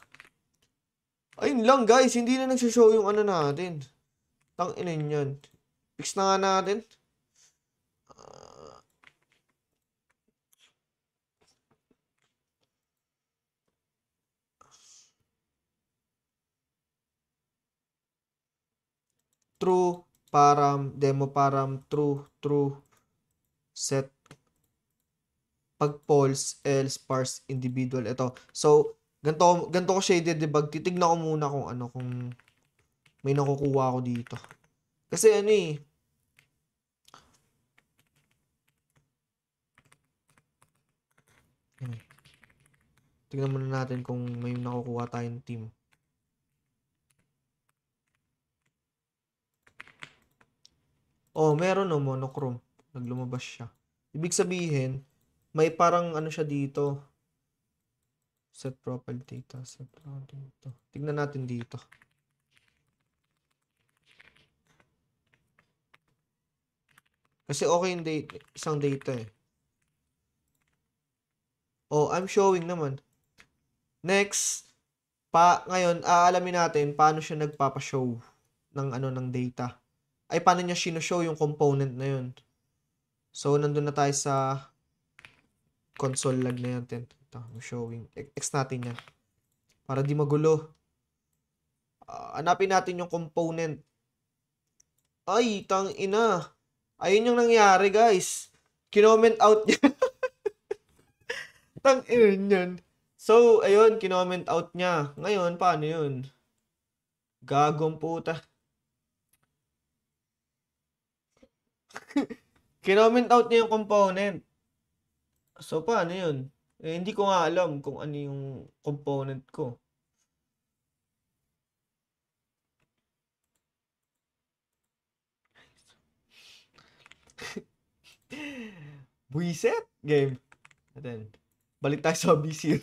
Ayun lang guys. Hindi na nagsishow yung ano natin. Tanginin yan. Fix na nga natin. True, param, demo param, true, set, pag false, else, parse, individual. Ito. So, ganito ko shaded debug. Titignan ko muna kung ano, kung may nakukuha ako dito. Kasi ano eh, tignan muna natin kung may nakukuha tayong team. Oh, meron no, monochrome. Naglumabas siya. Ibig sabihin, may parang ano siya dito. Set profile data. Set profile data. Tignan natin dito. Kasi okay yung isang data eh. Oh, I'm showing naman. Next, ngayon, aalamin natin paano siya nagpapa-show ng ano ng data. Ay, paano niya sino-show yung component na yun. So, nandun na tayo sa console log na natin. Ito, I'm showing. X natin yan. Para di magulo. Hanapin natin yung component. Ay, tang ina. Ayun yung nangyari, guys. Kinoment out niya. Tang ina yan. So, ayun, kinoment out niya. Ngayon, paano yun? Gagong puta. Kinoment out niya yung component. So, paano yun? Eh, hindi ko nga alam kung ano yung component ko. Buiset? Game. Atin. Balik tayo sa B0.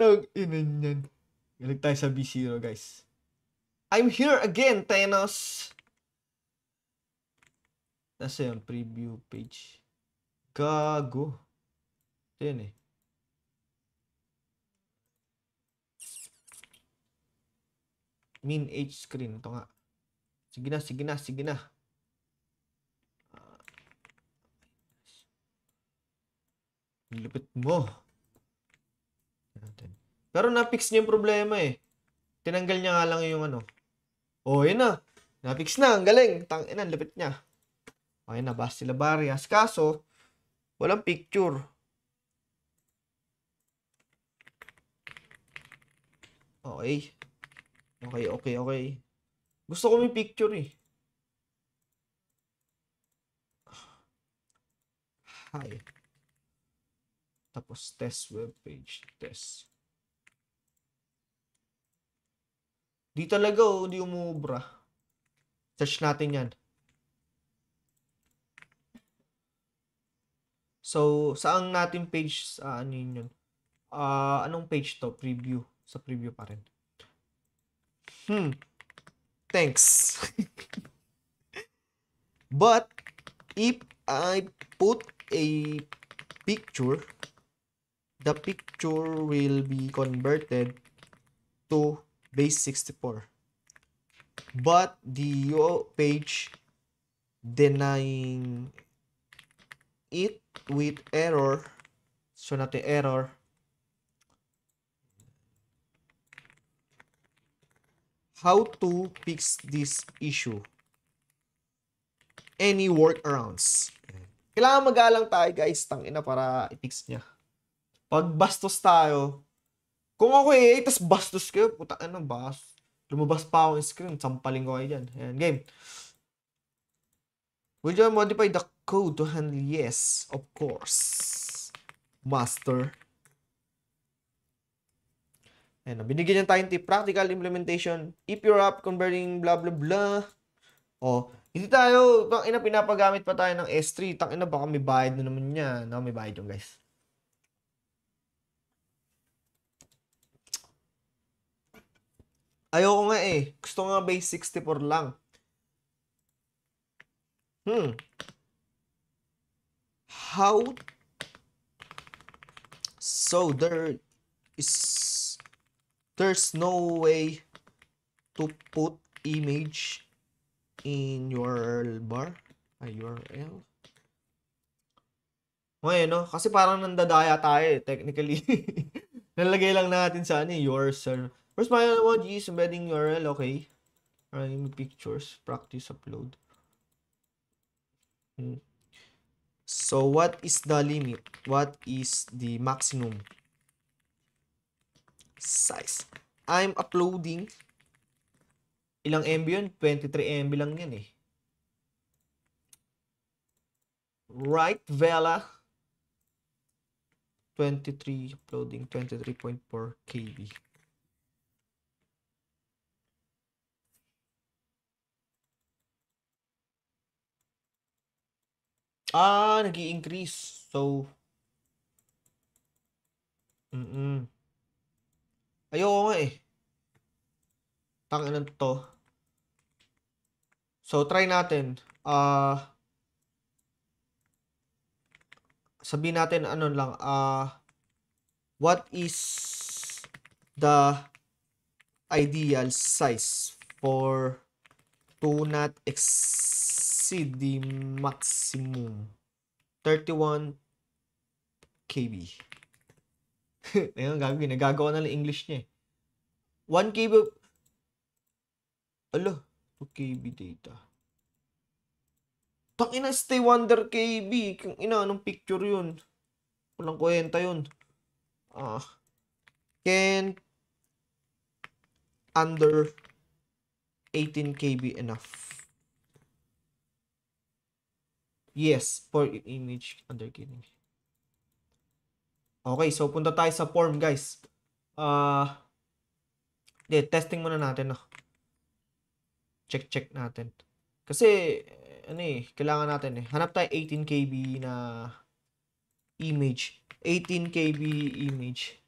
Tag inan yan. Balik tayo sa B0, guys. I'm here again, Thanos. Nasa yung preview page. Gago. Ito yan eh. Min H screen. Ito nga. Sige na, sige na, sige na. Lupit mo. Pero na-fix niya yung problema eh. Tinanggal niya nga lang yung ano. Oh, yun na. Na-fix na. Ang galing. Tangina, lupit niya. Okay na, Bastila Barrias. Kaso, walang picture. Okay. Okay. Gusto ko may picture eh. Hi. Tapos test web page. Test. Di talaga oh, di umubra. Search natin yan. So, saan natin page, ano yun? Anong page to? Preview. Sa preview pa rin. Thanks. But, if I put a picture, the picture will be converted to base 64. But the page denying it with error. So natin error. How to fix this issue? Any workarounds? Kailangan magalang tayo guys, tangina para i-fix niya. Pag bastos tayo, kung ako eh, tas bastos kayo, puta ano ba? Lumabas pa ako yung screen, sampaling ko kayo dyan. Ayan, game. Will you modify the code to handle? Yes, of course. Master. Ayan, binigyan niya tayong tip. Practical implementation. If you're up converting blah blah blah. Oh, hindi tayo, tangina pinapagamit pa tayo ng S3. Tangina baka may bayad na naman niya. No, may bayad yung guys. Ayoko nga eh. Gusto nga base 64 lang. How? So there's no way to put image in URL bar. URL. Ngayon, no? Kasi parang nandadaya tayo eh, technically. Nalagay lang natin sa your server. First, my emojis, embedding URL, okay. Pictures, practice, upload. So, what is the limit? What is the maximum size? I'm uploading. Ilang MB yun? 23 MB lang yan eh. Right, Vela. 23, uploading 23.4 KB. Nag-i-increase. So, ayoko nga eh. Tanginan to. So, try natin. Sabihin natin ano lang. What is the ideal size for to not exceed the maximum 31 KB. Ayun, nagagawa na lang English niya eh. 1 KB. Alo, 2 KB data. Tangina, stay wonder KB. Kung anong picture yun? Walang kwenta yun. Can under 18 KB enough? Yes, for image under KB. Okay, so punta tayo sa form, guys. Testing muna natin, no? Check natin. Kasi, kailangan natin eh. Hanap tayo 18 KB na image. 18 KB image.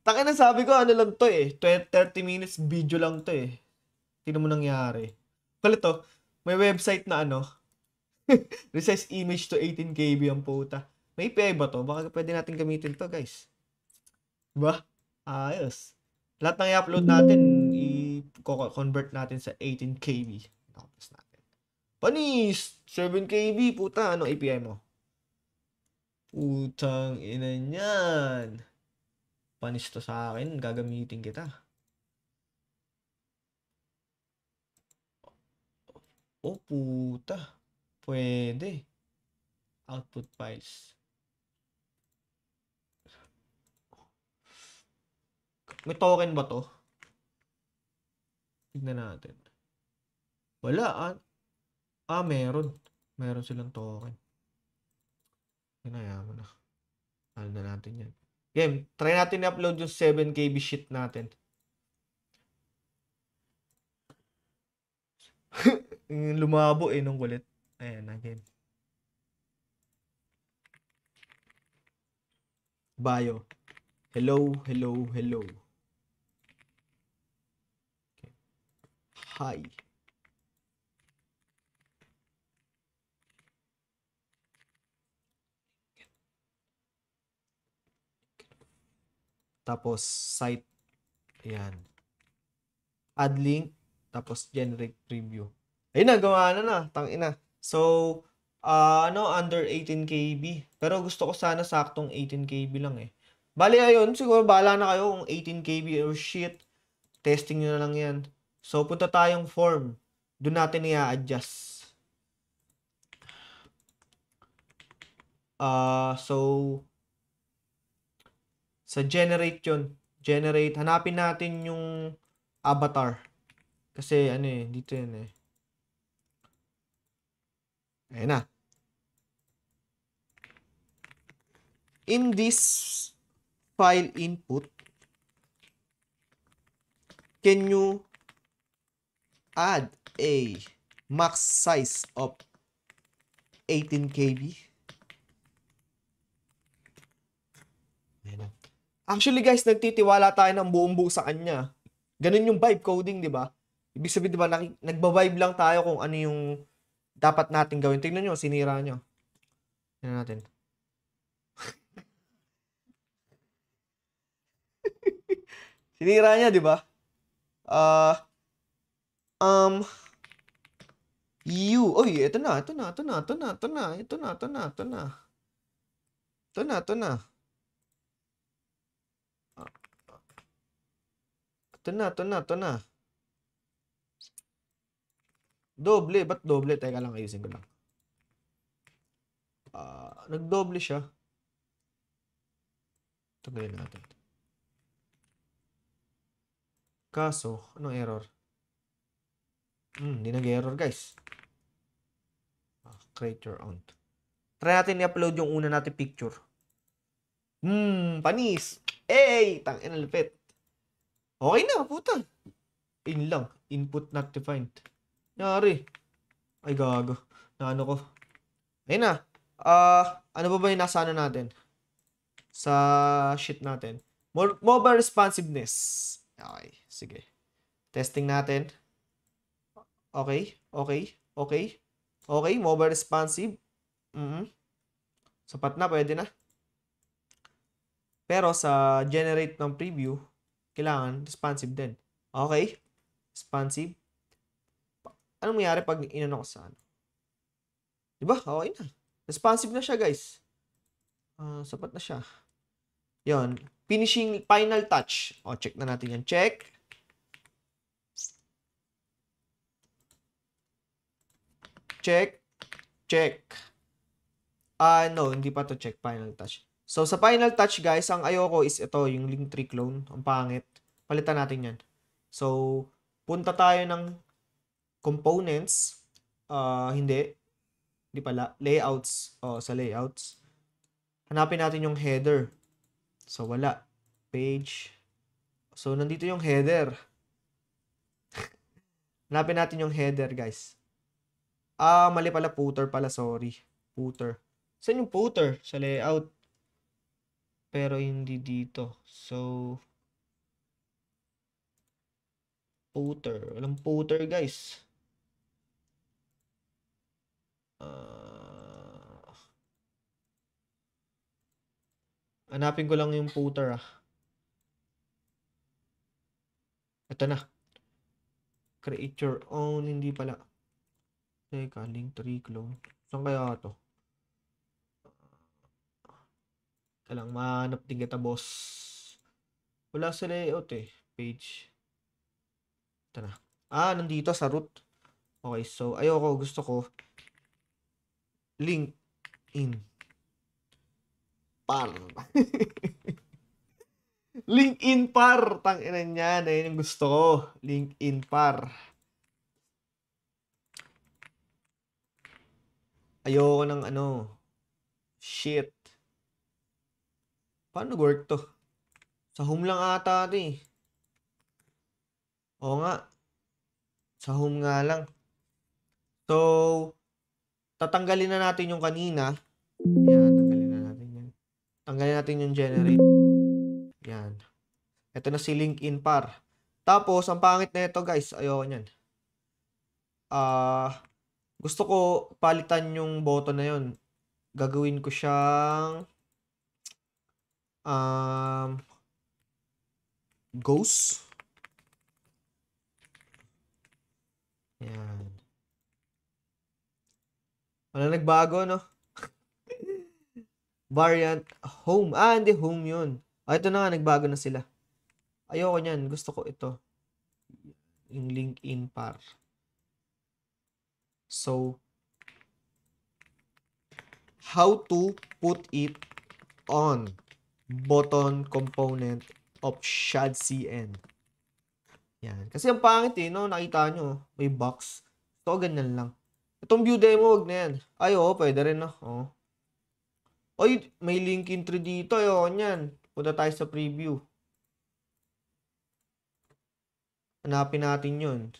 Taka na sabi ko, ano lang to eh. 30 minutes video lang to eh. Tingnan mo nangyari. Pala to, may website na resize image to 18 KB ang puta. May API ba to? Baka pwede natin gamitin to, guys. Diba? Ayos. Lahat ng i-upload natin, i-convert natin sa 18 KB. Tapos natin. Panis! 7 KB, puta. Ano API mo? Putang ina niyan. Panis to sa akin. Gagamitin kita. Oh, puta. Pwede. Output files. May token ba to? Tignan natin. Wala. Meron. Meron silang token. Hinayaan mo na. Ano na natin yan. Game, try natin i-upload yung 7 KB sheet natin. Lumabo eh nung kulit. Ayan na, game. Bio. Hello. Okay. Hi. Tapos, site. Ayan. Add link. Tapos, generate preview. Ayun na, gawa na. Tangina. So, under 18 KB. Pero gusto ko sana saktong 18 KB lang eh. Bali, ayun. Siguro, bahala na kayo kung 18 KB or shit. Testing nyo na lang yan. So, punta tayong form. Doon natin i-adjust. So, sa generate yun. Generate. Hanapin natin yung avatar. Kasi, dito yun eh. Ayan na. In this file input, can you add a max size of 18 KB? Ayan na. Actually guys, nagtitiwala tayo ng buong-buo sa kanya. Ganun yung vibe coding, di ba? Ibig sabihin, di ba, nagba-vibe lang tayo kung ano yung dapat natin gawin. Tingnan nyo, sinira nyo. Tingnan natin. Sinira niya, di ba? Um, Uy, ito na, ito na, ito na, ito na, ito na, ito na, ito na, ito na. Ito na, ito na. Ito na, ito na, ito na. Doble, ba't doble? Teka lang, ayusin ko lang. Nagdoble siya. Tanggalin natin. Kaso, anong error? Hindi nag-error, guys. Create your own. Try natin i-upload yung una natin picture. Panis. Tangina lupit. Okay na, puta. In lang. Input not defined. Yari. Ay, gago. Naano ko. Ayun na. Ano ba yung nasa ano natin? Sa sheet natin. Mobile responsiveness. Okay, sige. Testing natin. Okay, okay, okay. Okay, mobile responsive. Sapat na, pwede na. Pero sa generate ng preview, kailangan responsive din. Okay? Responsive. Anong mayari pag inano ko sa ano? Diba? Okay na. Responsive na siya, guys. Sapat na siya. Yon. Finishing, final touch. Check na natin yan. Check. Check. Check. No, hindi pa to check. Final touch. So, sa final touch, guys, ang ayoko is ito, yung Linktree clone. Ang pangit. Palitan natin yan. So, punta tayo ng components. Hindi. Hindi pala. Layouts. Sa layouts. Hanapin natin yung header. So, wala. Page. So, nandito yung header. Hanapin natin yung header, guys. Mali pala. Footer pala. Sorry. Footer. Saan yung footer? Sa layout. Pero hindi dito. So, footer. Walang footer, guys. Hanapin ko lang yung footer, Ito na. Create your own. Hindi pala. Teka, Linktree clone. Saan kaya ito? Lang, mahanap din kita, boss. Wala sa layout Page. Ito na. Nandito sa root. Okay, so ayoko. Gusto ko link in par. Link in par. Tanginan yan. Ayun yung gusto ko. Link in par. Ayoko ng ano. Shit. Paano work to? Sa home lang ata Oo nga. Sa home nga lang. So, tatanggalin na natin yung kanina. Yan, tanggalin na natin yan. Tanggalin natin yung generate. Yan. Ito na si link in par. Tapos, ang pangit na ito, guys. Ayoko nyan. Gusto ko palitan yung button na yun. Gagawin ko siyang ghost. Yan. Wala nagbago, no? Variant home. Hindi home yun. Ito na nga, nagbago na sila. Ayoko nyan. Gusto ko ito. Yung link in par. So, how to put it on button component of ShadCN. Yan. Kasi ang pangit no? Nakita nyo, may box. So, ganyan lang. Itong view demo, wag na yan. Pwede rin, no? May Linktree dito. Nyan. Punta tayo sa preview. Hanapin natin yun.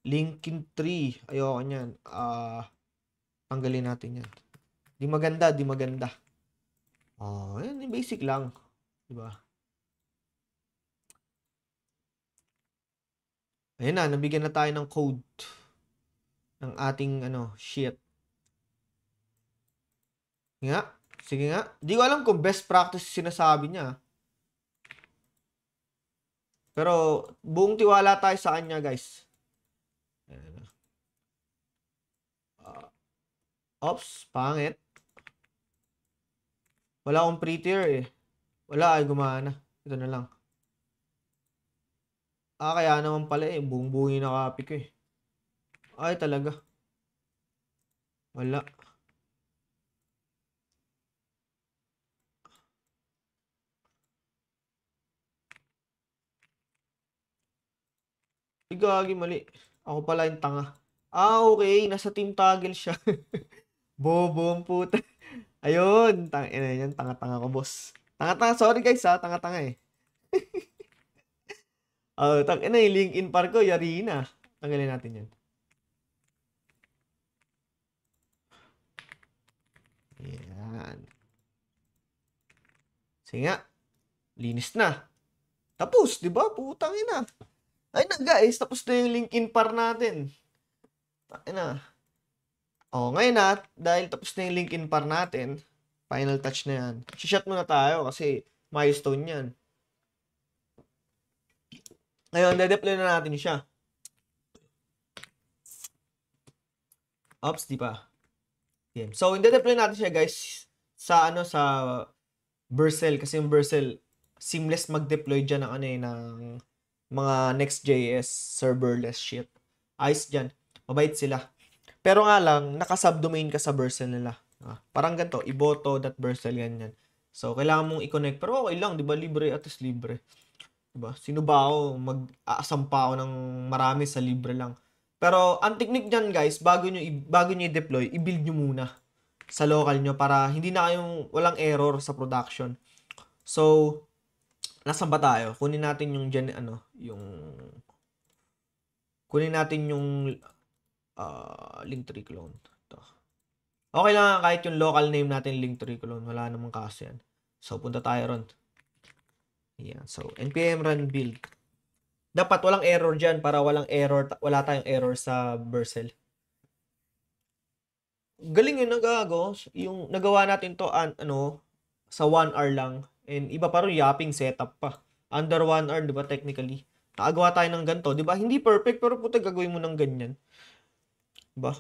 Linktree. Ayoko nyan. Tanggalin natin yan. Di maganda, di maganda. Yan, basic lang. Diba? Ayun na, nabigyan na tayo ng code ng ating sheet. Nga, sige nga. Di ko alam kung best practice sinasabi niya. Pero buong tiwala tayo sa kanya, guys. Ops, pangit. Wala akong prettier eh. Wala ay gumana. Ito na lang. Kaya naman pala eh. Buong buo yung nakapik ko eh. Ay, talaga. Wala. Gagi, mali. Ako pala yung tanga. Okay. Nasa team toggle siya. Bobo ang puta. Ayun. Tangina yan. Tanga-tanga ko, boss. Tanga-tanga. Sorry guys ha. Tanga-tanga eh. Tangina yung LinkedIn par ko. Yari na. Tanggalin natin yan. Yan. Sige nga. Linis na. Tapos, di ba? Putang ina. Ay na guys, tapos na yung LinkedIn par natin. Ay na. Ngayon na, dahil tapos na yung LinkedIn par natin, final touch na yan. Shot muna tayo kasi milestone yan. Ngayon, de-deploy na natin siya. Oops, di pa. Yeah. So, de-deploy natin siya guys sa sa Vercel kasi yung Vercel seamless mag-deploy diyan ng mga Next.js serverless shit. Ayos dyan. Mabait sila. Pero nga lang, naka-subdomain ka sa Vercel nila. Parang ganito, iboto.vercel, ganyan. So, kailangan mong i-connect. Pero okay lang, di ba? Libre at is libre. Diba? Sino ba ako? Mag-aasam pa ako ng marami sa libre lang. Pero, ang technique dyan, guys, bago nyo i-deploy, i-build nyo muna sa local nyo para hindi na kayong walang error sa production. So, nasaan ba tayo? Kunin natin yung Linktree clone. Ito. Okay lang kahit yung local name natin Linktree clone. Wala namang kaso yan. So, punta tayo ron. Yan. So, npm run build. Dapat walang error dyan para wala tayong error sa Vercel. Galing yung nagago. Yung nagawa natin to sa 1 hour lang. And iba pa rin yapping setup pa. Under 1 hour, di ba, technically. Nakagawa tayo ng ganito, di ba? Hindi perfect, pero puta gagawin mo ng ganyan. Diba?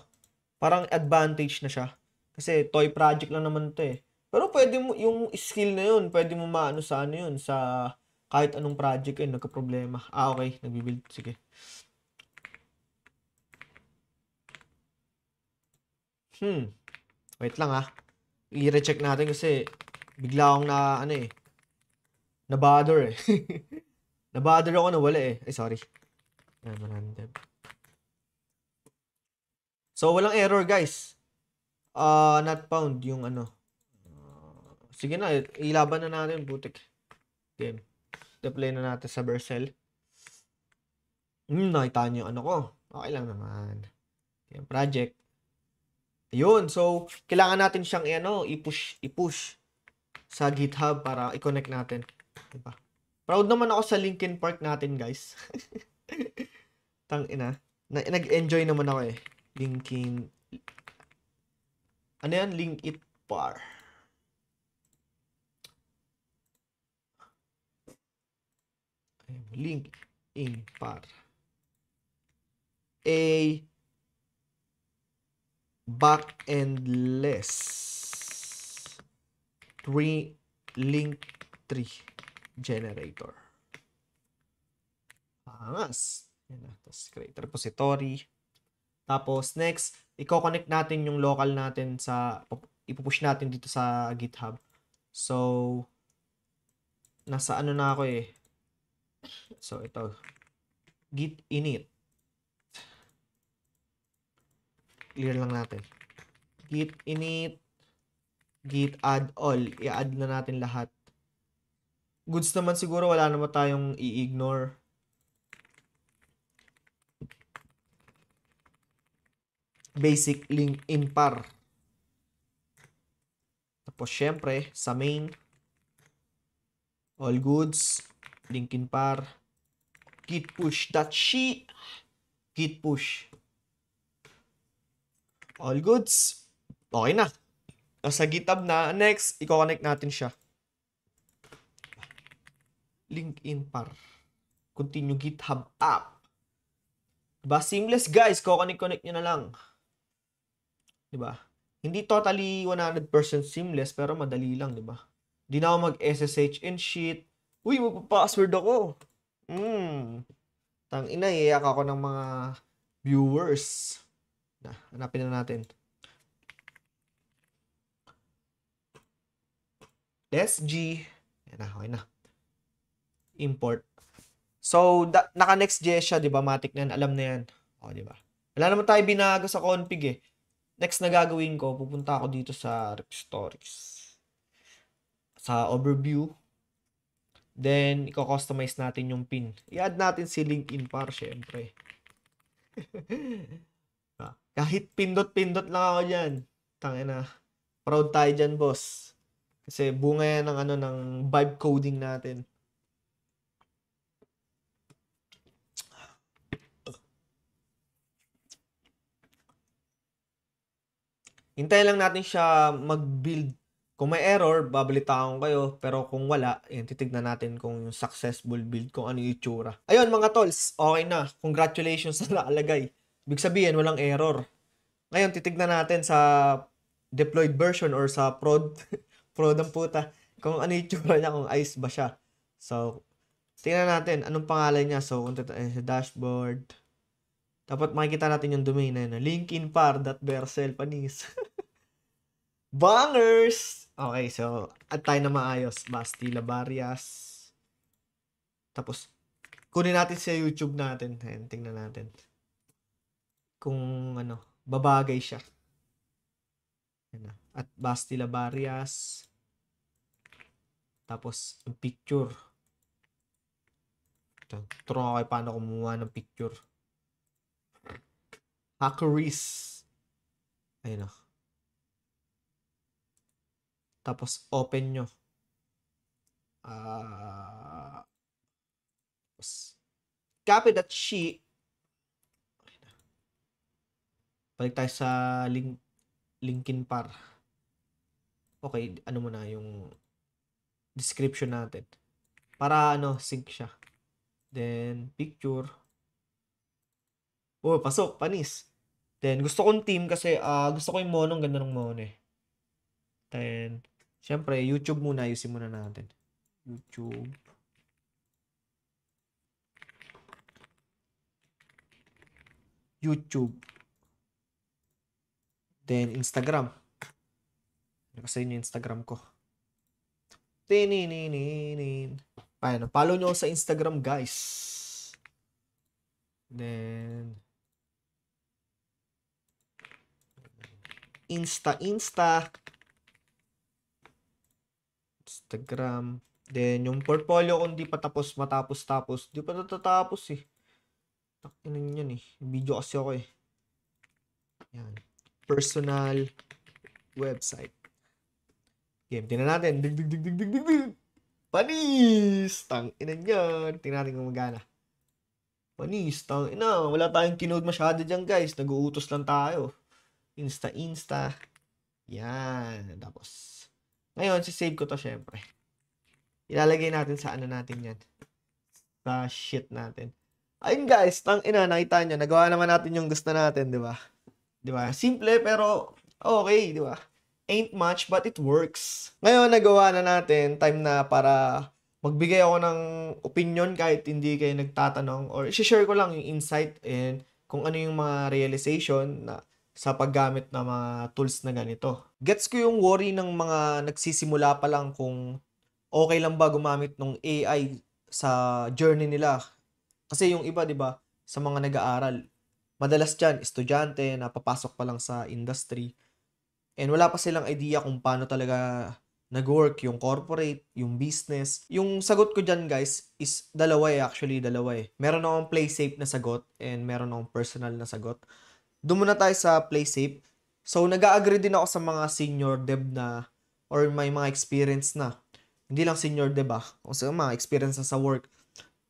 Parang advantage na siya. Kasi toy project lang naman to eh. Pero pwede mo, yung skill na yun, pwede mo maano sa sa kahit anong project yun, nagka-problema. Okay, nagbibuild. Sige. Wait lang I-recheck natin kasi bigla akong na-bother eh. Na-bother ako na wala eh. Ay, sorry. Random. So, walang error, guys. Not found yung sige na, ilaban na natin, butik. Game. Deploy na natin sa Vercel. Nakita niyo ko. Okay lang naman. Yung project. Ayun, so, kailangan natin siyang i-push sa GitHub para i-connect natin. Diba? Proud naman ako sa Linkin Park natin, guys. Tangina. Nag-enjoy naman ako eh. Linkin. Ano yan? Linkit par. Link in par. A back-endless Linktree generator. Angas. Yan na. Tapos create repository. Tapos next, i-connect natin yung local natin ipupush natin dito sa GitHub. So, nasa na ako eh. So, ito. Git init. Clear lang natin. Git init. Git add all. I-add na natin lahat. Goods naman siguro. Wala naman tayong i-ignore. Basic link in par. Tapos, syempre, sa main. All goods. Link in par. Git push. Git push. All goods. Okay na. Sa GitHub na. Next, i-connect natin siya. Link in par. continue GitHub app. Diba? Seamless guys, connect nyo na lang. Diba? Hindi totally 100% seamless, pero madali lang, diba? Hindi na ako mag-SSH and shit. Uy, magpa-password ako. Tangina, iyak ako ng mga viewers. Hanapin na natin. SG. Yan na, okay na. Import. So, naka-Next.js siya, di ba? Matic na yan. Alam na yan. O, di ba? Wala naman tayo binago sa config eh. Next na gagawin ko, pupunta ako dito sa Repositories. Sa overview. Then, i-customize natin yung pin. I-add natin si LinkedIn para syempre. Kahit pindot-pindot lang ako dyan. Tangina. Proud tayo dyan, boss. Kasi bunga yan ng, ng vibe coding natin. Hintayin lang natin siya mag-build. Kung may error, babalitaan ko kayo. Pero kung wala, yan, titignan natin kung yung successful build, kung ano yung itsura. Ayun mga tolls, okay na. Congratulations na nakalagay. Ibig sabihin, walang error. Ngayon, titignan natin sa deployed version or sa prod. Prod ang puta. Kung ano yung itsura niya, kung ayos ba siya. So, tingnan natin, anong pangalan niya. So, kung sa dashboard. Dapat makikita natin yung domain na yun. linkinpar.vercel panis. Bangers! Okay, so, at tayo na maayos. Basti Labarias. Tapos, kunin natin sa YouTube natin. Ayan, tingnan natin. Kung, babagay siya. Ayan na. At Basti Labarias. Tapos, yung picture. Turo ako kayo paano kumuha ng picture. Hackeries. Ayun o. Tapos, open nyo. Copy that sheet. Balik tayo sa Linkinpar. Okay, ano muna yung description natin. Para, sync siya. Then, picture. Oh, pasok, panis. Then, gusto kong team kasi gusto ko yung mono. Ang ganda ng mono eh. Then, syempre, YouTube muna. Ayusin muna natin. YouTube. Then, Instagram. Kasi yun yung Instagram ko. Ayan, follow nyo sa Instagram, guys. Then, Instagram. Then, yung portfolio kung di pa matapos. Di pa natatapos eh. Takinan yan eh. Video kasi ako eh. Yan. Personal website. Game. Tingnan natin. Dig. Panis! Tanginan yan. Tingnan natin kung magana. Panis. Tangina. Wala tayong kinode masyado dyan guys. Nag-uutos lang tayo. Insta. Yan. Tapos, ngayon, sisave ko to syempre. Ilalagay natin sa natin yan. Sa shit natin. Ayun guys, nakita nyo. Nagawa naman natin yung gusto natin, di ba? Di ba? Simple pero okay, di ba? Ain't much but it works. Ngayon, nagawa na natin. Time na para magbigay ako ng opinion kahit hindi kayo nagtatanong or i-share ko lang yung insight and kung ano yung mga realization na sa paggamit ng mga tools na ganito. Gets ko yung worry ng mga nagsisimula pa lang kung okay lang ba gumamit ng AI sa journey nila. Kasi yung iba, di ba, sa mga nag-aaral, madalas dyan, estudyante na papasok pa lang sa industry and wala pa silang idea kung paano talaga nag-work yung corporate, yung business. Yung sagot ko dyan, guys, is dalawa eh. Meron akong play safe na sagot and meron akong personal na sagot. Doon muna tayo sa play safe. So, nag-agree din ako sa mga senior dev na or may mga experience na. Hindi lang senior dev o sa mga experience na sa work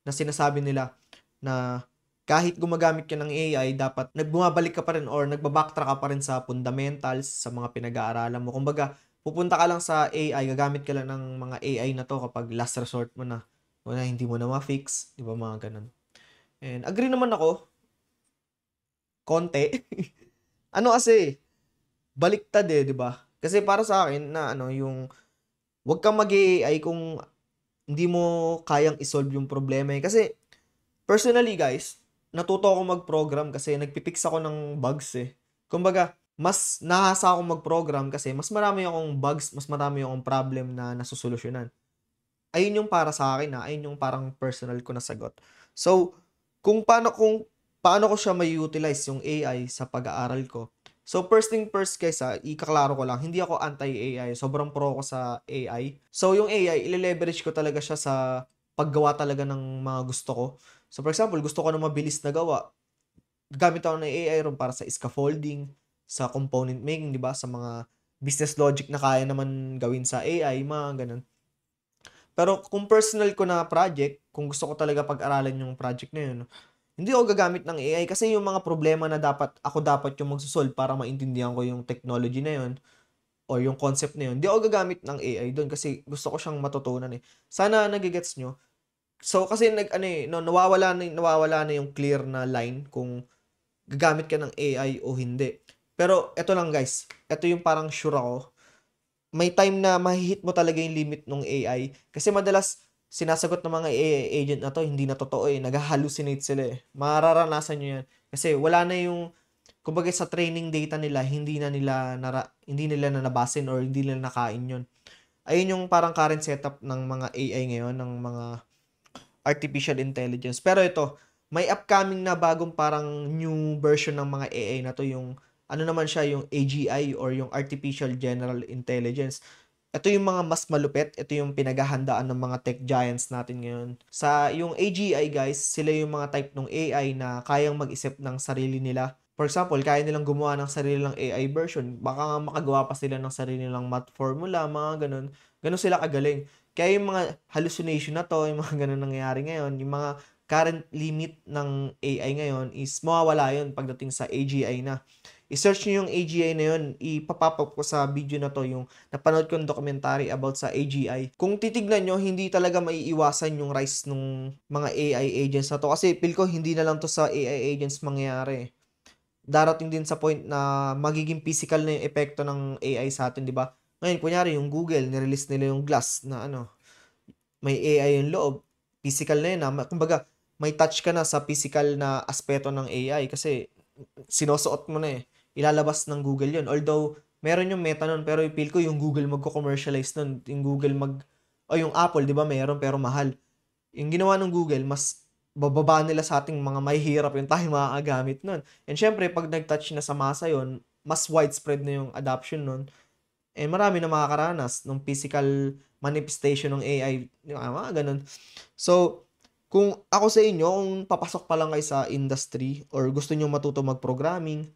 na sinasabi nila na kahit gumagamit ka ng AI, dapat bumabalik ka pa rin or nagbabacktrack ka pa rin sa fundamentals, sa mga pinag-aaralan mo. Kumbaga, pupunta ka lang sa AI, gagamit ka lang ng mga AI na to kapag last resort mo na. o na hindi mo na ma-fix, di ba, mga ganun. And agree naman ako, konti. Ano kasi, baliktad eh, di ba? Kasi para sa akin na ano, yung wag kang mag-AI kung hindi mo kayang isolve yung problema eh. Kasi personally guys, natuto ako mag-program kasi nagpipix ako ng bugs eh. Kumbaga, mas nahasa ako mag-program kasi mas marami akong bugs, mas marami akong problem na nasusolusyunan. Ayun yung para sa akin ayun yung parang personal ko na sagot. So, kung paano ko siya mai-utilize yung AI sa pag-aaral ko. So, first thing first guys ikaklaro ko lang, hindi ako anti-AI, sobrang pro ko sa AI. So, yung AI, ile-leverage ko talaga siya sa paggawa talaga ng mga gusto ko. So, for example, gusto ko ng mabilis na gawa, gamit ako ng AI ron para sa scaffolding, sa component making, 'di ba? Sa mga business logic na kaya naman gawin sa AI, mga ganun. Pero kung personal ko na project, kung gusto ko talaga pag-aralan yung project na yun, hindi ako gagamit ng AI kasi yung mga problema na dapat yung magso-solve para maintindihan ko yung technology na yun o yung concept na yun, hindi ako gagamit ng AI doon kasi gusto ko siyang matutunan eh. Sana nagigets nyo. So kasi no, nawawala na yung clear na line kung gagamit ka ng AI o hindi. Pero eto lang guys, eto yung parang sure ako, may time na mahi mo talaga yung limit ng AI. Kasi madalas sinasagot ng mga AI agent na 'to hindi na totoo, eh, nagha-hallucinate sila, eh. Mararanasan niyo 'yan. Kasi wala na yung kumbaga sa training data nila hindi nila na nabasin or hindi nila nakain 'yun. Ayun yung parang current setup ng mga AI ngayon, ng mga artificial intelligence. Pero ito, may upcoming na bagong parang new version ng mga AI na 'to, yung ano naman siya, yung AGI or yung Artificial General Intelligence. Ito yung mga mas malupit, ito yung pinaghahandaan ng mga tech giants natin ngayon. Sa yung AGI guys, sila yung mga type ng AI na kayang mag-isip ng sarili nila. For example, kaya nilang gumawa ng sarili nilang AI version. Baka nga makagawa pa sila ng sarili nilang math formula, mga ganun. Ganun sila kagaling. Kaya yung mga hallucination na to, yung mga ganun nangyayari ngayon, yung mga current limit ng AI ngayon is mawawala yun pagdating sa AGI na. I-search nyo yung AGI na yun, ipapop ko sa video na to yung napanood kong documentary about sa AGI. Kung titignan nyo, hindi talaga maiiwasan yung rise ng mga AI agents na to. Kasi feel ko hindi na lang to sa AI agents mangyayari. Darating din sa point na magiging physical na yung epekto ng AI sa atin, di ba? Ngayon, kunyari, yung Google, nirelease nila yung Glass na ano, may AI yung loob. Physical na yun. Kumbaga, may touch ka na sa physical na aspeto ng AI kasi sinusuot mo na eh. Ilalabas ng Google yun. Although, meron yung Meta nun, pero i-feel ko yung Google magko-commercialize nun. Yung Google o yung Apple, di ba meron pero mahal. Yung ginawa ng Google, mas bababa nila sa ating mga mahihirap yung tayo makakagamit nun. And syempre, pag nag-touch na sa masa yun, mas widespread na yung adoption nun. And marami na makakaranas ng physical manifestation ng AI, mga ganun. So, kung ako sa inyo, kung papasok pa lang kayo sa industry or gusto nyo matuto mag-programming,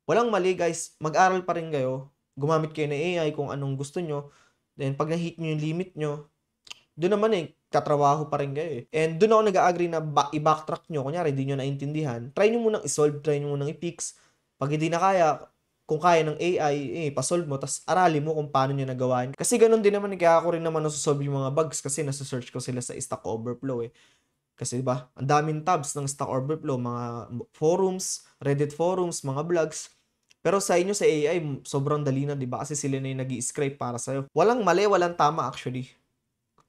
walang mali guys, mag-aral pa rin kayo, gumamit kayo ng AI kung anong gusto nyo, then pag na-hit nyo yung limit nyo, doon naman katrabaho pa rin kayo eh. And doon ako nag-agree na i-backtrack nyo, kunyari hindi nyo naintindihan, try nyo munang i-solve, try nyo munang i-fix. Pag hindi na kaya, kung kaya ng AI, pa-solve mo, tapos aralin mo kung paano nyo nagawa. Kasi ganun din naman, kaya ako rin naman nasusolve yung mga bugs kasi nasa-search ko sila sa Stack Overflow eh. Kasi diba, ang daming tabs ng Stack Overflow, mga forums, Reddit forums, mga blogs. Pero sa inyo sa AI, sobrang dali na, diba? Kasi sila na yung nag-i-scrape para sa'yo. Walang mali, walang tama actually.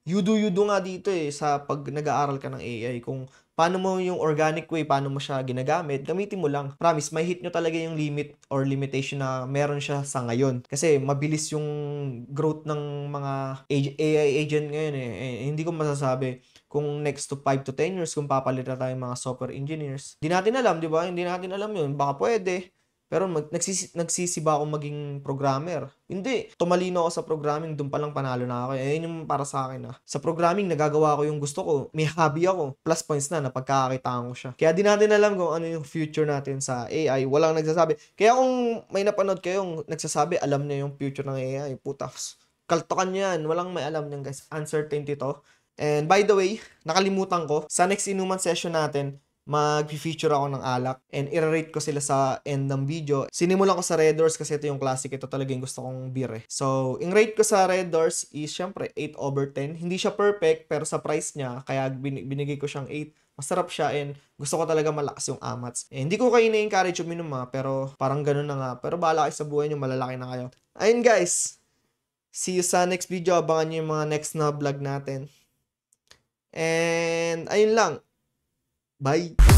You do nga dito eh sa pag nag-aaral ka ng AI. Kung paano mo yung organic way, paano mo siya ginagamit, gamitin mo lang. Promise, may hit nyo talaga yung limit or limitation na meron siya sa ngayon. Kasi mabilis yung growth ng mga AI agent ngayon eh. Hindi ko masasabi kung next to 5 to 10 years, kung papalitan tayo mga software engineers. Hindi natin alam, di ba? Hindi natin alam yun. Baka pwede. Pero nagsisiba akong maging programmer. Hindi. Tumalino ako sa programming, doon pa lang panalo na ako. Yun yung para sa akin. Sa programming, nagagawa ko yung gusto ko. May hobby ako. Plus points na, napagkakakitaan ko siya. Kaya di natin alam kung ano yung future natin sa AI. Walang nagsasabi. Kaya kung may napanood kayong nagsasabi, alam niya yung future ng AI. Putas. Kaltokan yan. Walang may alam niyan guys. Uncertainty to. And by the way, nakalimutan ko, sa next inuman session natin, mag-feature ako ng alak and i-rate ko sila sa end ng video. Sinimulan ko sa Red Doors kasi ito yung classic. Ito talaga yung gusto kong beer eh. So, yung rate ko sa Red Doors is syempre 8/10. Hindi siya perfect pero sa price niya, kaya binigay ko siyang 8. Masarap siya and gusto ko talaga malakas yung amats. Eh, hindi ko kayo na-encourage uminom pero parang ganun na nga. Pero bahala kayo sa buhay nyo, malalaki na kayo. Ayun guys, see you sa next video. Abangan nyo yung mga next na vlog natin. And ayun lang. Bye!